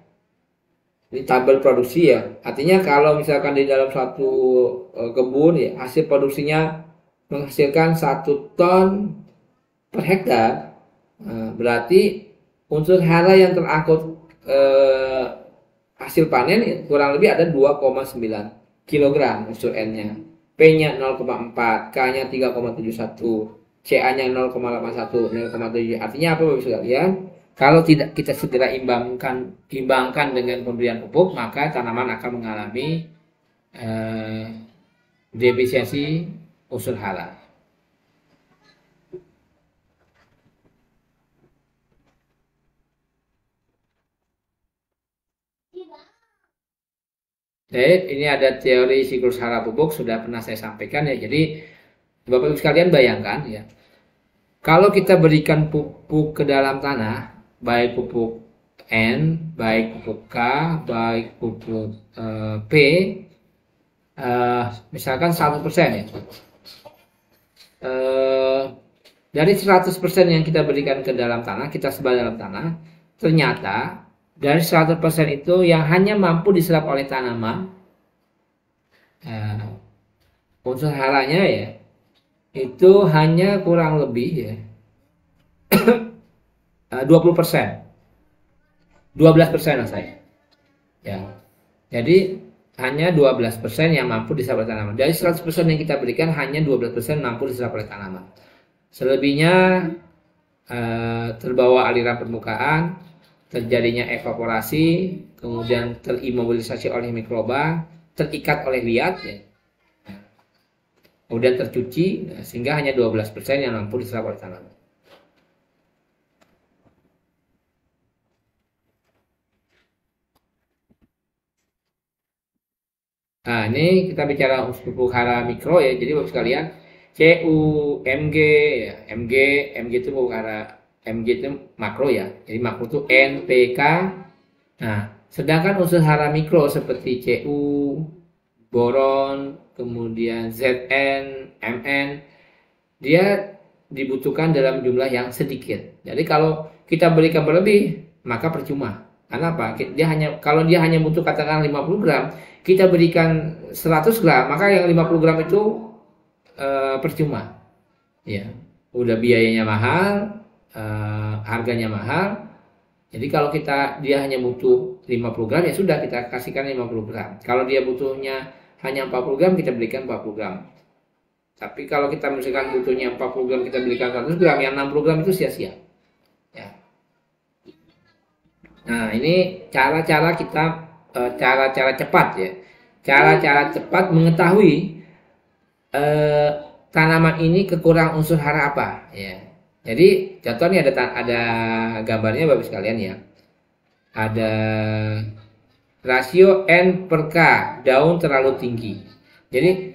[SPEAKER 1] Ini tabel produksi ya. Artinya kalau misalkan di dalam satu kebun ya, hasil produksinya menghasilkan 1 ton per hektar, berarti unsur hara yang terangkut hasil panen ya, kurang lebih ada 2,9 kg unsur N-nya, P-nya 0,4, K-nya 3,71, CA-nya 0,81, 0,7. Artinya apa Bapak sekalian? Kalau tidak kita segera imbangkan dengan pemberian pupuk, maka tanaman akan mengalami defisiensi unsur hara. Ini ada teori siklus hara pupuk, sudah pernah saya sampaikan ya. Jadi Bapak Ibu sekalian bayangkan ya, kalau kita berikan pupuk ke dalam tanah, baik pupuk N, baik pupuk K, baik pupuk P, misalkan 100% ya. Dari 100% yang kita berikan ke dalam tanah, kita sebar dalam tanah, ternyata dari 100% itu yang hanya mampu diserap oleh tanaman, unsur haranya ya, itu hanya kurang lebih ya 20%, 12% lah saya. Ya, jadi hanya 12% yang mampu diserap oleh tanaman. Dari 100% yang kita berikan, hanya 12% mampu diserap oleh tanaman. Selebihnya terbawa aliran permukaan, terjadinya evaporasi, kemudian terimobilisasi oleh mikroba, terikat oleh liat, ya. Kemudian tercuci, sehingga hanya 12% yang mampu diserap oleh tanaman. Nah, ini kita bicara pupuk hara mikro ya. Jadi Bapak sekalian, CU, MG, ya, MG itu pupuk hara, MG itu makro ya. Jadi makro itu N, P, K. Nah, sedangkan unsur hara mikro seperti CU, boron, kemudian Zn, Mn, dia dibutuhkan dalam jumlah yang sedikit. Jadi kalau kita berikan berlebih, maka percuma. Karena apa? Kalau dia hanya butuh katakan 50 gram, kita berikan 100 gram, maka yang 50 gram itu percuma. Ya, udah biayanya mahal, harganya mahal. Jadi kalau dia hanya butuh 50 gram, ya sudah kita kasihkan 50 gram. Kalau dia butuhnya hanya 40 gram, kita berikan 40 gram. Tapi kalau kita misalkan butuhnya 40 gram, kita berikan 100 gram, yang 60 gram itu sia-sia. Ya. Nah, ini cara-cara kita, cara-cara cepat ya. Cara-cara cepat mengetahui tanaman ini kekurangan unsur hara apa. Ya. Jadi contohnya ada gambarnya Bapak sekalian ya. Ada rasio N per K, daun terlalu tinggi. Jadi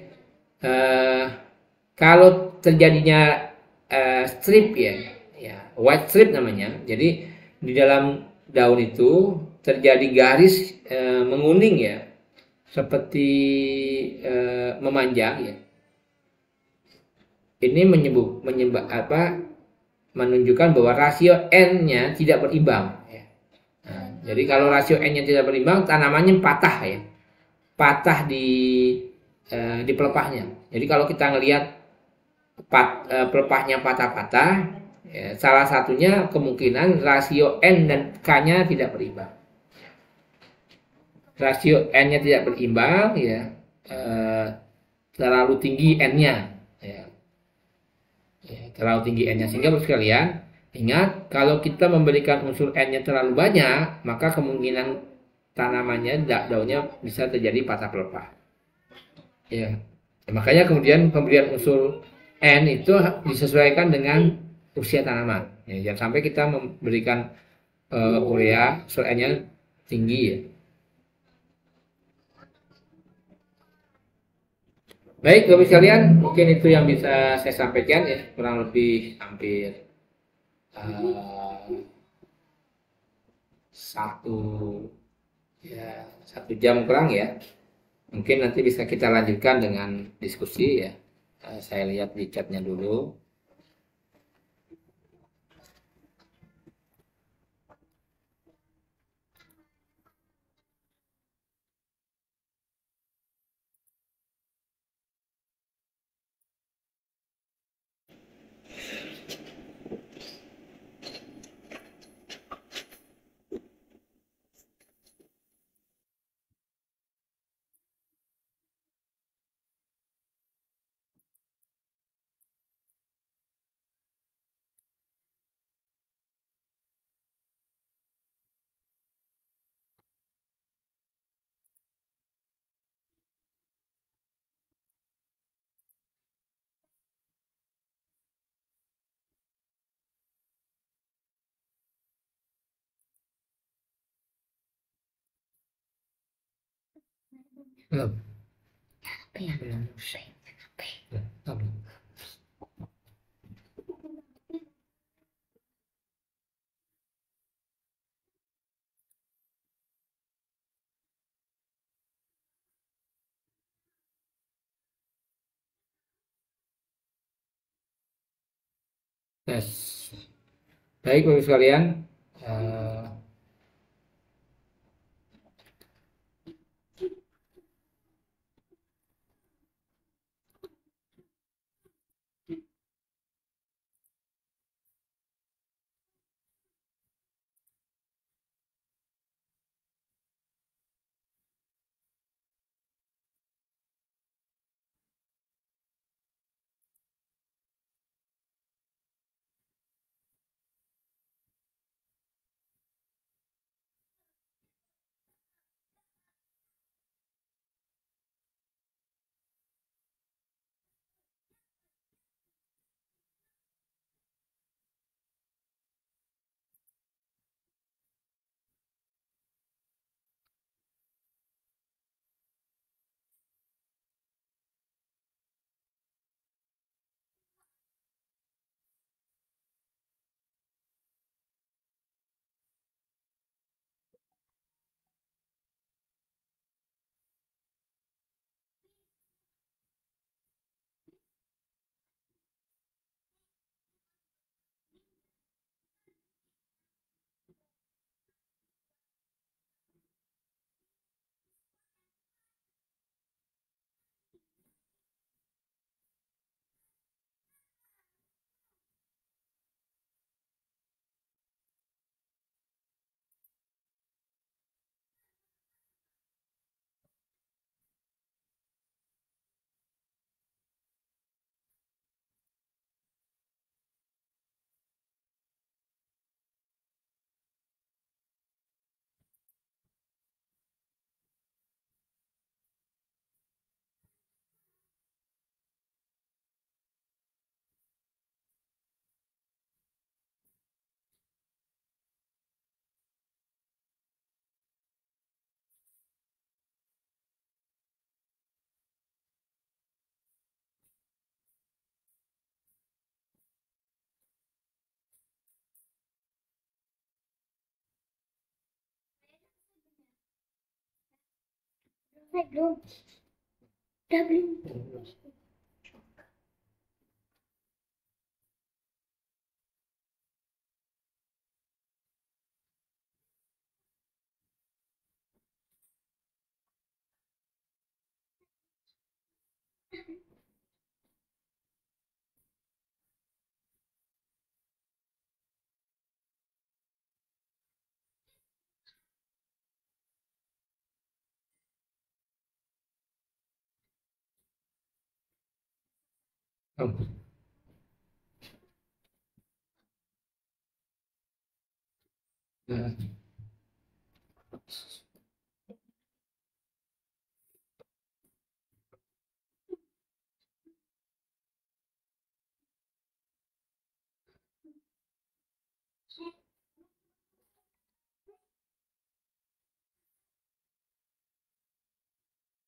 [SPEAKER 1] kalau terjadinya strip ya, white strip namanya. Jadi di dalam daun itu terjadi garis menguning ya, seperti memanjang ya. Ini menunjukkan bahwa rasio N-nya tidak berimbang. Ya. Nah, jadi kalau rasio N-nya tidak berimbang, tanamannya patah ya, patah di pelepahnya. Jadi kalau kita ngelihat pelepahnya patah-patah, ya, salah satunya kemungkinan rasio N dan K-nya tidak berimbang. Rasio N-nya tidak berimbang, ya, terlalu tinggi N-nya. Terlalu tinggi N-nya, sehingga Bapak sekalian ingat, kalau kita memberikan unsur N-nya terlalu banyak, maka kemungkinan tanamannya, daunnya bisa terjadi patah pelepah. Ya, makanya kemudian pemberian unsur N itu disesuaikan dengan usia tanaman. Ya, jangan sampai kita memberikan urea, ureanya tinggi ya. Baik, Bapak sekalian, mungkin itu yang bisa saya sampaikan ya, kurang lebih hampir eh, satu ya 1 jam kurang ya. Mungkin nanti bisa kita lanjutkan dengan diskusi ya. Saya lihat di chatnya dulu. Belum. Belum. Belum. Yes. Baik, Bapak sekalian. Eh,
[SPEAKER 2] Belum, udah belum.
[SPEAKER 1] eh,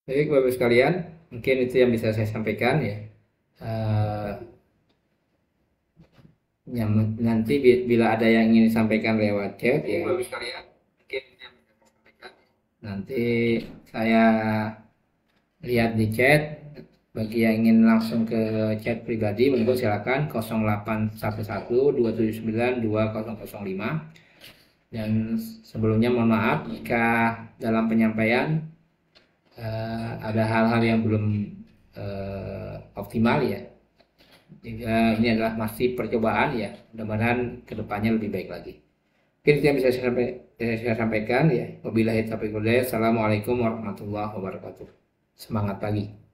[SPEAKER 1] Baik, Bapak sekalian, mungkin itu yang bisa saya sampaikan ya. Eh, nanti bila ada yang ingin disampaikan lewat chat ya, Bapak sekalian, mungkin itu yang bisa saya sampaikan. Nanti saya lihat di chat. Bagi yang ingin langsung ke chat pribadi, monggo silakan 0811 279 2005. Dan sebelumnya mohon maaf jika dalam penyampaian ada hal-hal yang belum optimal ya. Jika ini adalah masih percobaan ya, mudah-mudahan kedepannya lebih baik lagi. Mungkin itu yang bisa saya sampaikan ya. Wabillahi taufiq wal hidayah. Assalamualaikum warahmatullahi wabarakatuh. Semangat pagi.